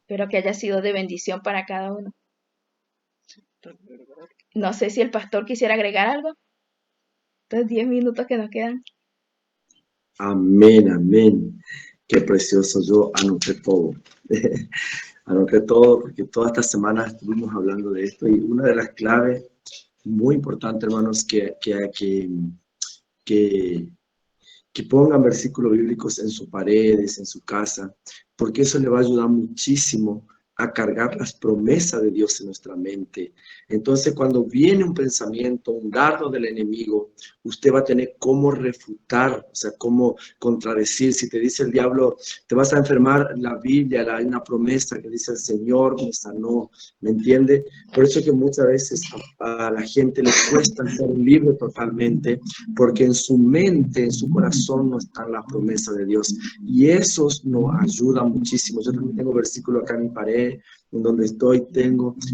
Espero que haya sido de bendición para cada uno. No sé si el pastor quisiera agregar algo. Estos 10 minutos que nos quedan. Amén, amén. Qué precioso. Yo anoté todo. Anoté todo porque todas estas semanas estuvimos hablando de esto y una de las claves muy importantes, hermanos, que, que pongan versículos bíblicos en sus paredes, en su casa, porque eso le va a ayudar muchísimo a cargar las promesas de Dios en nuestra mente. Entonces, cuando viene un pensamiento, un dardo del enemigo, usted va a tener cómo refutar, o sea, cómo contradecir. Si te dice el diablo, te vas a enfermar, la Biblia, hay una promesa que dice el Señor me sanó, ¿me entiende? Por eso que muchas veces a la gente le cuesta ser libre totalmente, porque en su mente, en su corazón no están las promesas de Dios. Y eso nos ayuda muchísimo. Yo también tengo versículo acá en mi pared, en donde estoy,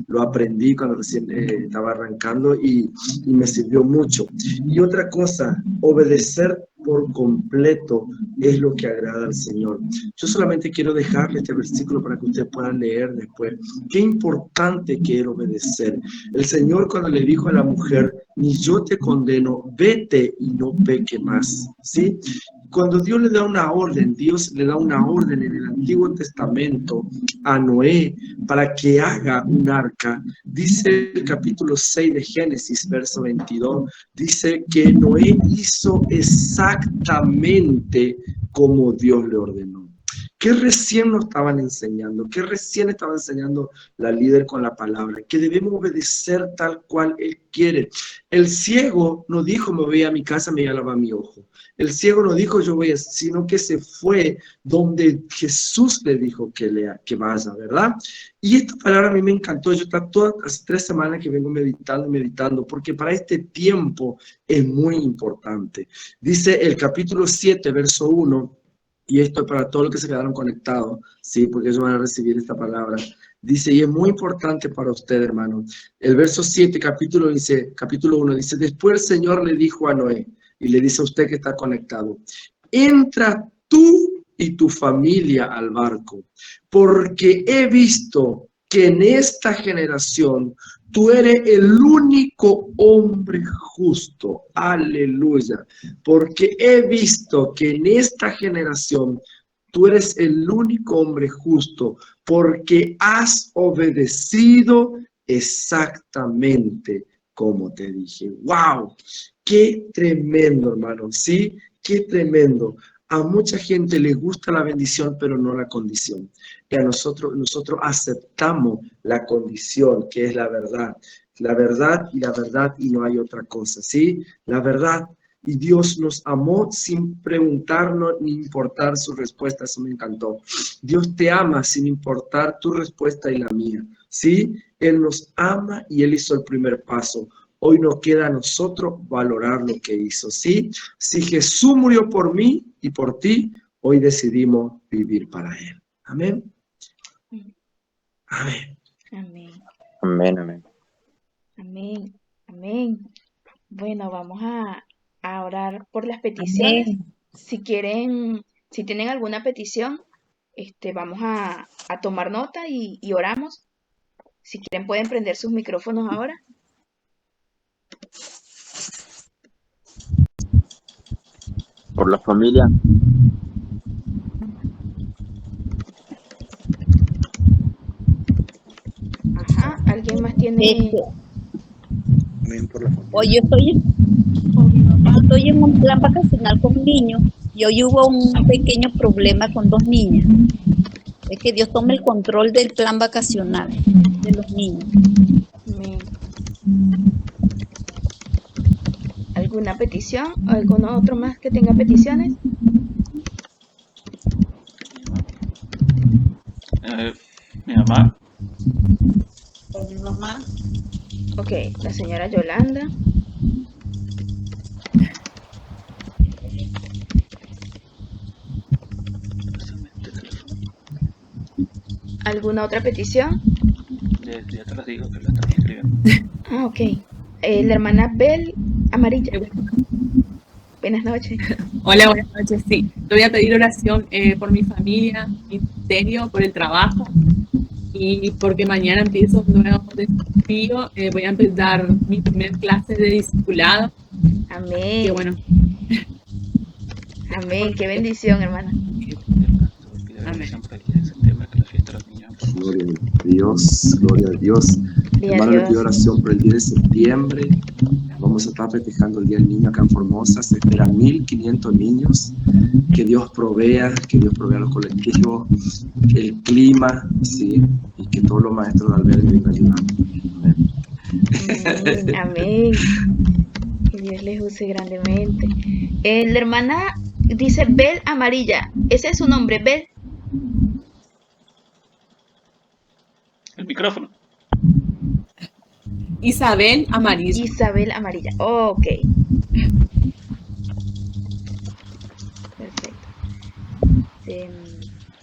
lo aprendí cuando recién estaba arrancando y me sirvió mucho. Y otra cosa, obedecer por completo es lo que agrada al Señor. Yo solamente quiero dejarle este versículo para que ustedes puedan leer después. Qué importante que era obedecer. El Señor cuando le dijo a la mujer, ni yo te condeno, vete y no peque más, ¿sí? Cuando Dios le da una orden, Dios le da una orden en el Antiguo Testamento a Noé para que haga un arca. Dice el capítulo 6 de Génesis, verso 22, dice que Noé hizo exactamente como Dios le ordenó. ¿Qué recién nos estaban enseñando? ¿Qué recién estaba enseñando la líder con la palabra? Que debemos obedecer tal cual Él quiere. El ciego no dijo, me voy a mi casa, me voy a lavar mi ojo. El ciego no dijo, yo voy a, sino que se fue donde Jesús le dijo que vaya, ¿verdad? Y esta palabra a mí me encantó. Yo está todas las 3 semanas que vengo meditando, porque para este tiempo es muy importante. Dice el capítulo 7, verso 1, y esto es para todos los que se quedaron conectados, ¿sí? Porque ellos van a recibir esta palabra. Dice, y es muy importante para usted, hermano. El verso 7, capítulo 1, dice, después el Señor le dijo a Noé, y le dice a usted que está conectado, entra tú y tu familia al barco, porque he visto que en esta generación tú eres el único hombre justo. Aleluya. Porque he visto que en esta generación tú eres el único hombre justo, porque has obedecido exactamente como te dije. ¡Wow! ¡Qué tremendo, hermano! ¿Sí? ¡Qué tremendo! A mucha gente le gusta la bendición, pero no la condición. Y a nosotros aceptamos la condición, que es la verdad. La verdad y no hay otra cosa, ¿sí? La verdad. Y Dios nos amó sin preguntarnos ni importar su respuesta. Eso me encantó. Dios te ama sin importar tu respuesta y la mía, ¿sí? Él nos ama y Él hizo el primer paso. Hoy nos queda a nosotros valorar lo que hizo, ¿sí? Si Jesús murió por mí y por ti, hoy decidimos vivir para Él. Amén. Amén. Amén. Amén, amén. Amén. Amén. Bueno, vamos a orar por las peticiones. Amén. Si quieren, si tienen alguna petición, vamos a tomar nota y oramos. Si quieren, pueden prender sus micrófonos ahora. Por la familia. Ajá, ¿alguien más tiene? Amén por la familia. Hoy estoy en un plan vacacional con niños y hoy hubo un pequeño problema con 2 niñas. Es que Dios tome el control del plan vacacional de los niños. Amén. ¿Alguna petición? ¿O alguno otro más que tenga peticiones? Mi mamá. Por mi mamá. Ok, la señora Yolanda. ¿Alguna otra petición? Ya te las digo, que la están escribiendo. Ah, ok. La hermana Bel Amarilla. Buenas noches. Hola, buenas noches. Sí, te voy a pedir oración por mi familia, mi ministerio, por el trabajo. y porque mañana empiezo un nuevo desafío. Voy a empezar mi primer clase de discipulado. Que Amén. bueno, Amén. Qué bendición, hermana. amén. Gloria a Dios, gloria a Dios. Gloria a Hermano, le pido Dios. oración por el 10 de septiembre. Vamos a estar festejando el Día del Niño acá en Formosa. Se esperan 1.500 niños. Que Dios provea los colectivos, el clima, ¿sí? Y que todos los maestros de albergue vengan ayudando. Amén. Amén. Que Dios les use grandemente. La hermana dice Bel Amarilla. Ese es su nombre, Bel. El micrófono. Isabel Amarillo. Isabel Amarilla. Ok. Perfecto.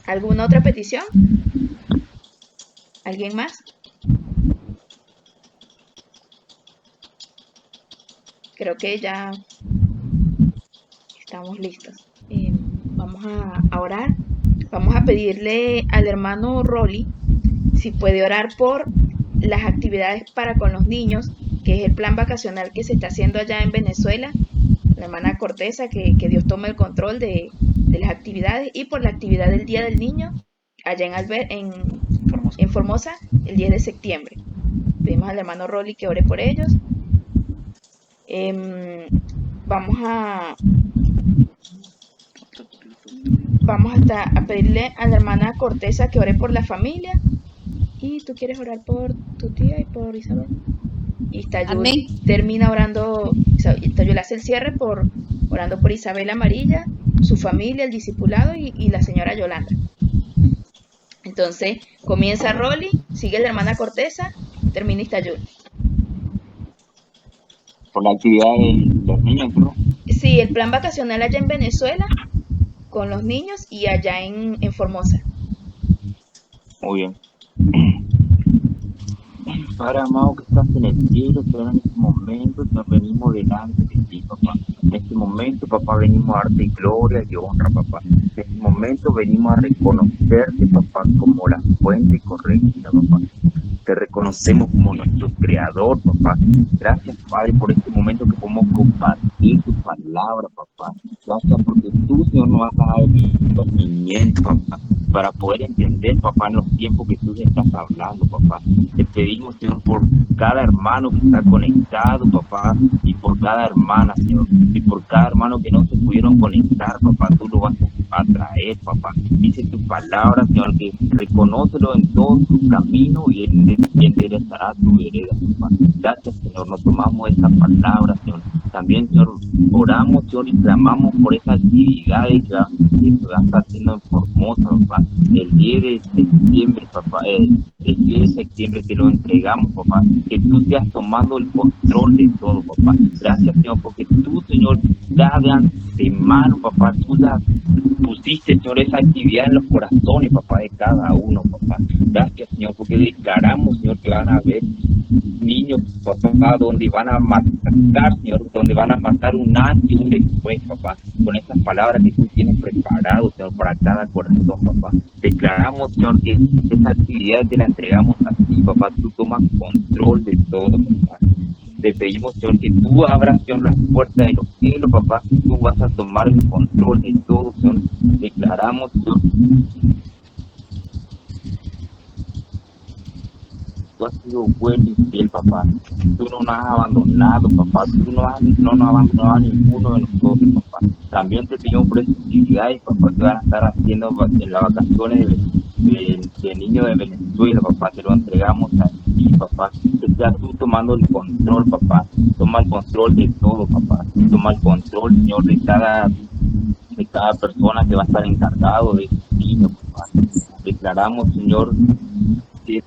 ¿Alguna otra petición? ¿Alguien más? Creo que ya estamos listos. Vamos a orar. Vamos a pedirle al hermano Rolly si puede orar por las actividades para con los niños, que es el plan vacacional que se está haciendo allá en Venezuela. La hermana Corteza, que Dios tome el control de las actividades, y por la actividad del Día del Niño allá en Formosa el 10 de septiembre. Pedimos al hermano Rolly que ore por ellos. Vamos a pedirle a la hermana Corteza que ore por la familia. ¿Y tú quieres orar por tu tía y por Isabel? Y Tayul termina orando, Tayul hace el cierre orando por Isabel Amarilla, su familia, el discipulado y la señora Yolanda. Entonces comienza Rolly, sigue la hermana Corteza, termina Tayul. Por la actividad de los niños, ¿no? Sí, el plan vacacional allá en Venezuela con los niños y allá en Formosa. Muy bien. Padre amado que estás en el cielo, Señor, en este momento nos venimos delante de ti, papá. En este momento, papá, venimos a darte gloria y honra, papá. En este momento venimos a reconocerte, papá, como la fuente correcta, papá. Te reconocemos como nuestro creador, papá. Gracias, Padre, por este momento que podemos compartir tu palabra, papá. Gracias porque tú, Señor, nos vas a dar el discernimiento, papá, para poder entender, papá, en los tiempos que tú estás hablando, papá. Te pedimos, Señor, por cada hermano que está conectado, papá, y por cada hermana, Señor, y por cada hermano que no se pudieron conectar, papá, tú lo vas a traer, papá. Dice tu palabra, Señor, que reconócelo en todo su camino y enderezará tu vereda, papá. Gracias, Señor, nos tomamos esa palabra, Señor. También, Señor, oramos, Señor, y clamamos por esas actividades que va a estar haciendo en Formosa, papá. El 10 de septiembre, papá, el 10 de septiembre te lo entregamos, papá. Que tú seas tomando el control de todo, papá. Gracias, Señor, porque tú, Señor, ya de antemano, papá, tú ya pusiste, Señor, esa actividad en los corazones, papá, de cada uno, papá. Gracias, Señor, porque declaramos, Señor, que van a haber niños, papá, donde van a matar, Señor, donde van a matar un antes y un después, papá, con esas palabras que tú tienes preparadas, Señor, para cada corazón, papá. Declaramos, Señor, que esa actividad te la entregamos a ti, papá. Tú tomas control de todo, papá. Te pedimos, Señor, que tú abras, Señor, las puertas de los cielos, papá. Tú vas a tomar el control de todo, Señor. Declaramos, Señor, tú has sido bueno y fiel, papá. Tú no nos has abandonado, papá. Tú no nos has abandonado a ninguno de nosotros, papá. También te pedimos por esas actividades, papá, que van a estar haciendo en las vacaciones de niños de Venezuela, papá. Te lo entregamos a ti, papá. Que seas tú tomando el control, papá. Toma el control de todo, papá. Toma el control, Señor, de cada persona que va a estar encargado de esos niños, papá. Declaramos, Señor, que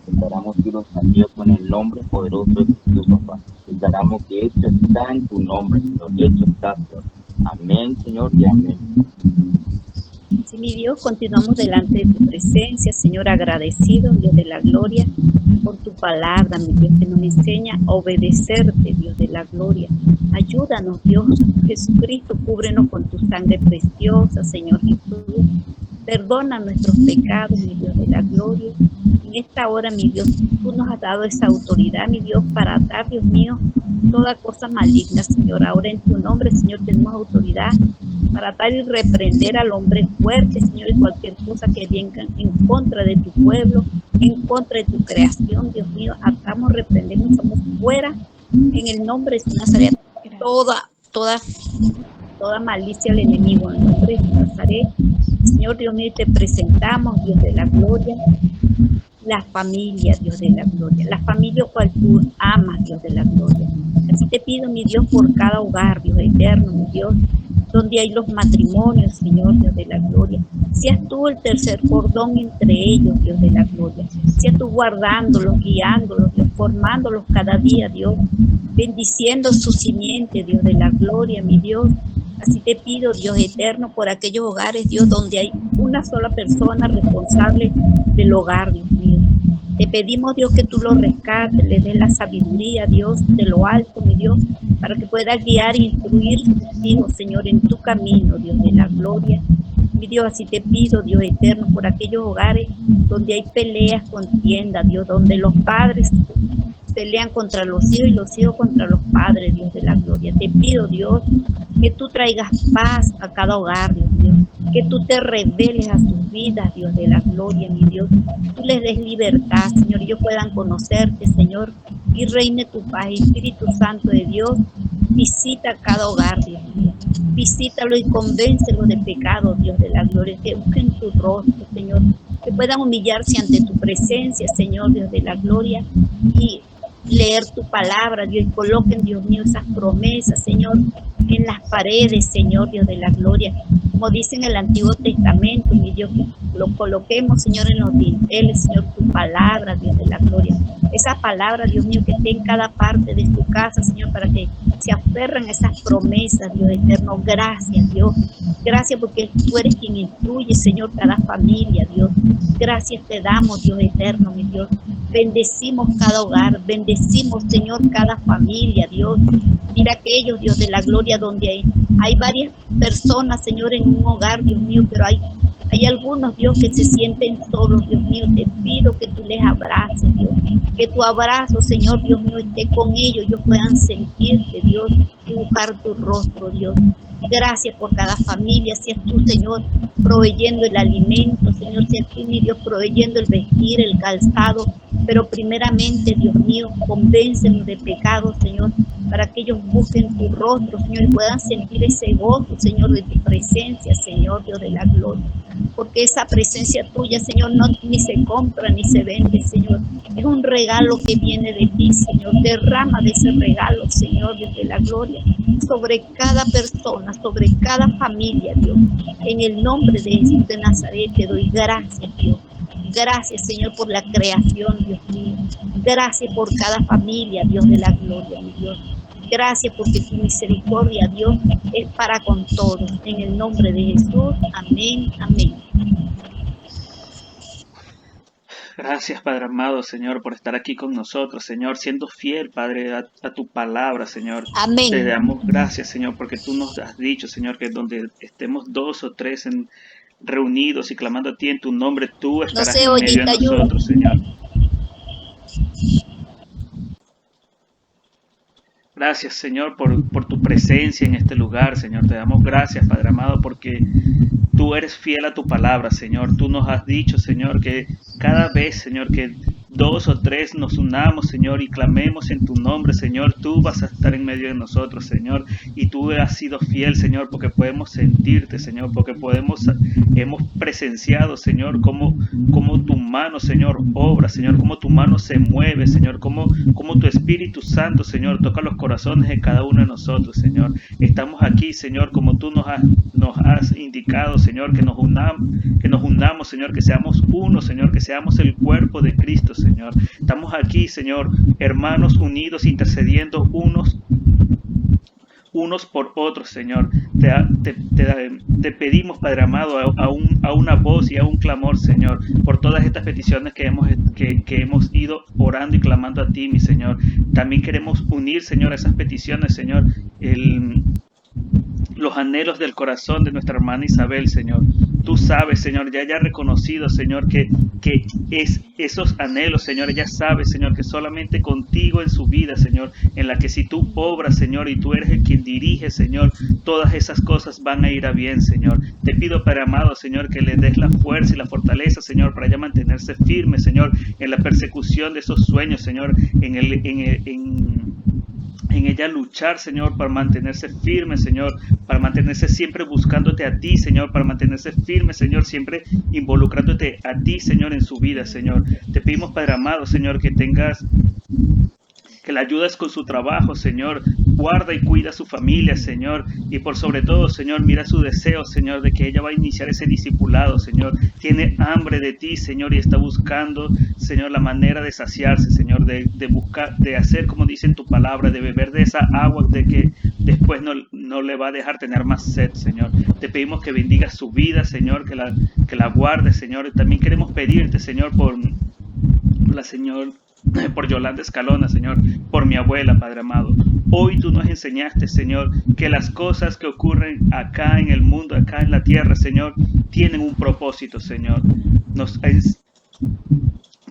declaramos que los salió con el nombre poderoso de Jesús, papá. Declaramos que esto está en tu nombre, Señor. Esto está, Señor. Amén, Señor, y amén. Sí, mi Dios, continuamos delante de tu presencia, Señor, agradecido, Dios de la gloria, por tu palabra, mi Dios, que nos enseña a obedecerte, Dios de la gloria. Ayúdanos, Dios Jesucristo, cúbrenos con tu sangre preciosa, Señor Jesús. Perdona nuestros pecados, mi Dios de la gloria. En esta hora, mi Dios, tú nos has dado esa autoridad, mi Dios, para atar, Dios mío, toda cosa maligna, Señor. Ahora en tu nombre, Señor, tenemos autoridad para atar y reprender al hombre fuerte, Señor, y cualquier cosa que venga en contra de tu pueblo, en contra de tu creación, Dios mío. Atamos, reprendemos, estamos fuera en el nombre de Nazaret. Toda malicia al enemigo, en el nombre de Nazaret. Señor Dios mío, te presentamos, Dios de la gloria, la familia, Dios de la gloria, la familia cual tú amas, Dios de la gloria. Así te pido, mi Dios, por cada hogar, Dios eterno, mi Dios, donde hay los matrimonios, Señor, Dios de la gloria. Seas tú el tercer cordón entre ellos, Dios de la gloria. Seas tú guardándolos, guiándolos, Dios, formándolos cada día, Dios, bendiciendo su simiente, Dios de la gloria, mi Dios. Así te pido, Dios eterno, por aquellos hogares, Dios, donde hay una sola persona responsable del hogar, Dios mío. Te pedimos, Dios, que tú lo rescates, le des la sabiduría, Dios, de lo alto, mi Dios, para que pueda guiar e instruir a tus hijos, Señor, en tu camino, Dios de la gloria. Mi Dios, así te pido, Dios eterno, por aquellos hogares donde hay peleas, contiendas, Dios, donde los padres pelean contra los hijos y los hijos contra los padres, Dios de la gloria. Te pido, Dios, que tú traigas paz a cada hogar, Dios mío, que tú te reveles a sus vidas, Dios de la gloria, mi Dios. Tú les des libertad, Señor, y ellos puedan conocerte, Señor, y reine tu paz. Espíritu Santo de Dios, visita cada hogar, Dios mío. Visítalo y convéncelo de pecado, Dios de la gloria, que busquen tu rostro, Señor, que puedan humillarse ante tu presencia, Señor, Dios de la gloria, y leer tu palabra, Dios, y coloquen, Dios mío, esas promesas, Señor, en las paredes, Señor, Dios de la gloria, como dice en el Antiguo Testamento, mi Dios, que lo coloquemos, Señor, en los dinteles, Señor, tu palabra, Dios de la gloria, esa palabra, Dios mío, que esté en cada parte de tu casa, Señor, para que se aferren a esas promesas, Dios eterno. Gracias, Dios, gracias porque tú eres quien instruye, Señor, cada familia, Dios. Gracias te damos, Dios eterno, mi Dios. Bendecimos cada hogar, bendecimos, Señor, cada familia, Dios. Mira aquellos, Dios de la gloria, donde hay varias personas, Señor, en un hogar, Dios mío, pero hay algunos, Dios, que se sienten solos, Dios mío. Te pido que tú les abraces, Dios. Que tu abrazo, Señor, Dios mío, esté con ellos. Ellos puedan sentirte, Dios, y buscar tu rostro, Dios. Gracias por cada familia. Seas tú, Señor, proveyendo el alimento, Señor. Seas tú, mi Dios, proveyendo el vestir, el calzado. Pero primeramente, Dios mío, convéncenos de pecado, Señor, para que ellos busquen tu rostro, Señor, y puedan sentir ese gozo, Señor, de tu presencia, Señor, Dios de la gloria. Porque esa presencia tuya, Señor, no ni se compra ni se vende, Señor. Es un regalo que viene de ti, Señor. Derrama de ese regalo, Señor, Dios de la gloria, sobre cada persona, sobre cada familia, Dios. En el nombre de Jesús de Nazaret te doy gracias, Dios. Gracias, Señor, por la creación, Dios mío. Gracias por cada familia, Dios de la gloria, mi Dios. Gracias porque tu misericordia, Dios, es para con todos. En el nombre de Jesús, amén, amén. Gracias, Padre amado, Señor, por estar aquí con nosotros, Señor, siendo fiel, Padre, a tu palabra, Señor. Amén. Te damos gracias, Señor, porque tú nos has dicho, Señor, que donde estemos 2 o 3 reunidos y clamando a ti en tu nombre, tú estarás en medio de nosotros, Señor. Gracias, Señor, por tu presencia en este lugar, Señor. Te damos gracias, Padre amado, porque tú eres fiel a tu palabra, Señor. Tú nos has dicho, Señor, que cada vez, Señor, que 2 o 3 nos unamos, Señor, y clamemos en tu nombre, Señor, tú vas a estar en medio de nosotros, Señor, y tú has sido fiel, Señor, porque podemos sentirte, Señor, porque hemos presenciado, Señor, cómo tu mano, Señor, obra, Señor, cómo tu mano se mueve, Señor, cómo tu Espíritu Santo, Señor, toca los corazones de cada uno de nosotros, Señor. Estamos aquí, Señor, como tú nos has indicado, Señor, que nos unamos, Señor, que seamos uno, Señor, que seamos el cuerpo de Cristo, Señor. Estamos aquí, Señor, hermanos unidos, intercediendo unos por otros, Señor. Te pedimos, Padre amado, a una voz y a un clamor, Señor, por todas estas peticiones que hemos ido orando y clamando a ti, mi Señor. También queremos unir, Señor, a esas peticiones, Señor, los anhelos del corazón de nuestra hermana Isabel, Señor. Tú sabes, Señor, ya haya reconocido, Señor, que es esos anhelos, Señor. Ella sabe, Señor, que solamente contigo en su vida, Señor, en la que si tú obras, Señor, y tú eres el quien dirige, Señor, todas esas cosas van a ir a bien, Señor. Te pido, Padre amado, Señor, que le des la fuerza y la fortaleza, Señor, para ella mantenerse firme, Señor, en la persecución de esos sueños, Señor, en ella luchar, Señor, para mantenerse firme, Señor, para mantenerse siempre buscándote a ti, Señor, para mantenerse firme, Señor, siempre involucrándote a ti, Señor, en su vida, Señor. Te pedimos, Padre amado, Señor, que la ayudes con su trabajo, Señor. Guarda y cuida a su familia, Señor. Y por sobre todo, Señor, mira su deseo, Señor, de que ella va a iniciar ese discipulado, Señor. Tiene hambre de ti, Señor, y está buscando, Señor, la manera de saciarse, Señor, de buscar, de hacer como dice en tu palabra, de beber de esa agua de que después no le va a dejar tener más sed, Señor. Te pedimos que bendigas su vida, Señor, que la guardes, Señor. También queremos pedirte, Señor, por Yolanda Escalona, Señor, por mi abuela, Padre amado. Hoy tú nos enseñaste, Señor, que las cosas que ocurren acá en el mundo, acá en la tierra, Señor, tienen un propósito, Señor.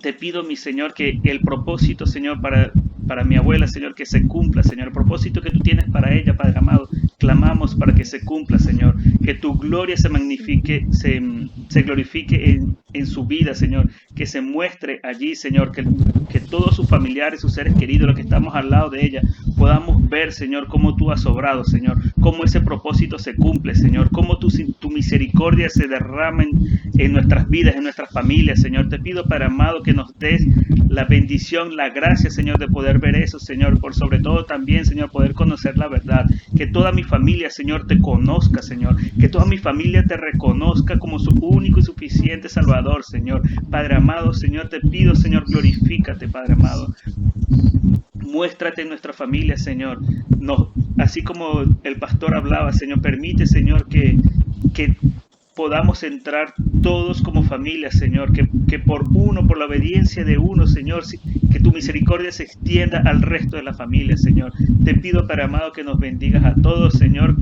Te pido, mi Señor, que el propósito, Señor, para mi abuela, Señor, que se cumpla, Señor. El propósito que tú tienes para ella, Padre amado, clamamos para que se cumpla, Señor. Que tu gloria se magnifique, se glorifique en su vida, Señor. Que se muestre allí, Señor. Que todos sus familiares, sus seres queridos, los que estamos al lado de ella, podamos ver, Señor, cómo tú has obrado, Señor. Cómo ese propósito se cumple, Señor. Cómo tu misericordia se derrama en nuestras vidas, en nuestras familias, Señor. Te pido, Padre amado, que nos des la bendición, la gracia, Señor, de poder ver eso, Señor. Por sobre todo también, Señor, poder conocer la verdad. Que toda mi familia, Señor, te conozca, Señor. Que toda mi familia te reconozca como su único y suficiente Salvador, Señor. Padre amado, Señor, te pido, Señor, glorifícate, Padre amado. Muéstrate en nuestra familia, Señor. Así como el pastor hablaba, Señor, permite, Señor, que podamos entrar todos como familia, Señor, que por la obediencia de uno, Señor, que tu misericordia se extienda al resto de la familia, Señor. Te pido, Padre amado, que nos bendigas a todos, Señor.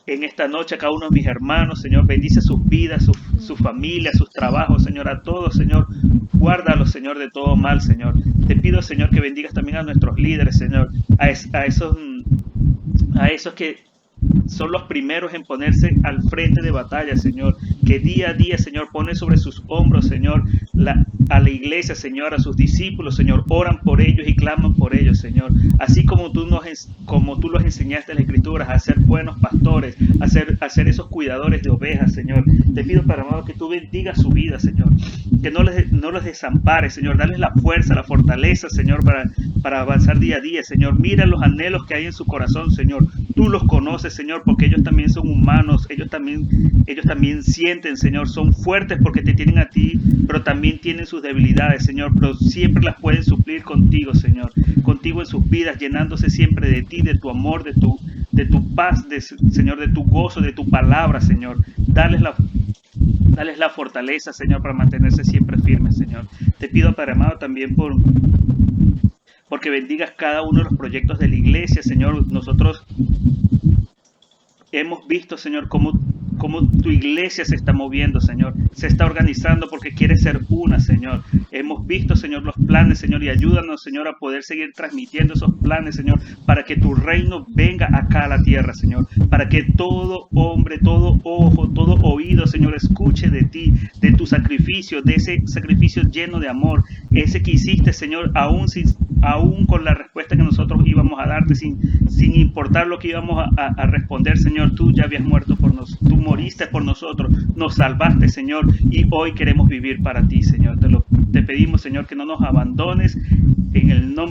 En esta noche a cada uno de mis hermanos, Señor, bendice sus vidas, sus familias, sus trabajos, Señor, a todos, Señor. Guárdalos, Señor, de todo mal, Señor. Te pido, Señor, que bendigas también a nuestros líderes, Señor, a esos que son los primeros en ponerse al frente de batalla, Señor, que día a día, Señor, ponen sobre sus hombros, Señor, a la iglesia, Señor, a sus discípulos, Señor, oran por ellos y claman por ellos, Señor, así como tú los enseñaste en las Escrituras a ser buenos pastores, a ser esos cuidadores de ovejas, Señor. Te pido, Padre amado, que tú bendigas su vida, Señor, que no los desampares, Señor, darles la fuerza, la fortaleza, Señor, para avanzar día a día, Señor. Mira los anhelos que hay en su corazón, Señor. Tú los conoces, Señor, porque ellos también son humanos, ellos también sienten, Señor, son fuertes porque te tienen a ti, pero también tienen sus debilidades, Señor, pero siempre las pueden suplir contigo, Señor, contigo en sus vidas, llenándose siempre de ti, de tu amor, de tu paz, Señor, de tu gozo, de tu palabra, Señor. Dales la fortaleza, Señor, para mantenerse siempre firmes, Señor. Te pido, Padre amado, también porque bendigas cada uno de los proyectos de la iglesia, Señor. Nosotros hemos visto, Señor, cómo tu iglesia se está moviendo, Señor. Se está organizando porque quiere ser una, Señor. Hemos visto, Señor, los planes, Señor, y ayúdanos, Señor, a poder seguir transmitiendo esos planes, Señor, para que tu reino venga acá a la tierra, Señor. Para que todo hombre, todo ojo, todo oído, Señor, escuche de ti, de tu sacrificio, de ese sacrificio lleno de amor, ese que hiciste, Señor, aún con la respuesta que nosotros íbamos a darte, sin importar lo que íbamos a responder, Señor. Tú ya habías muerto por nosotros, tú moriste por nosotros, nos salvaste, Señor, y hoy queremos vivir para ti, Señor. Te pedimos, Señor, que no nos abandones en el nombre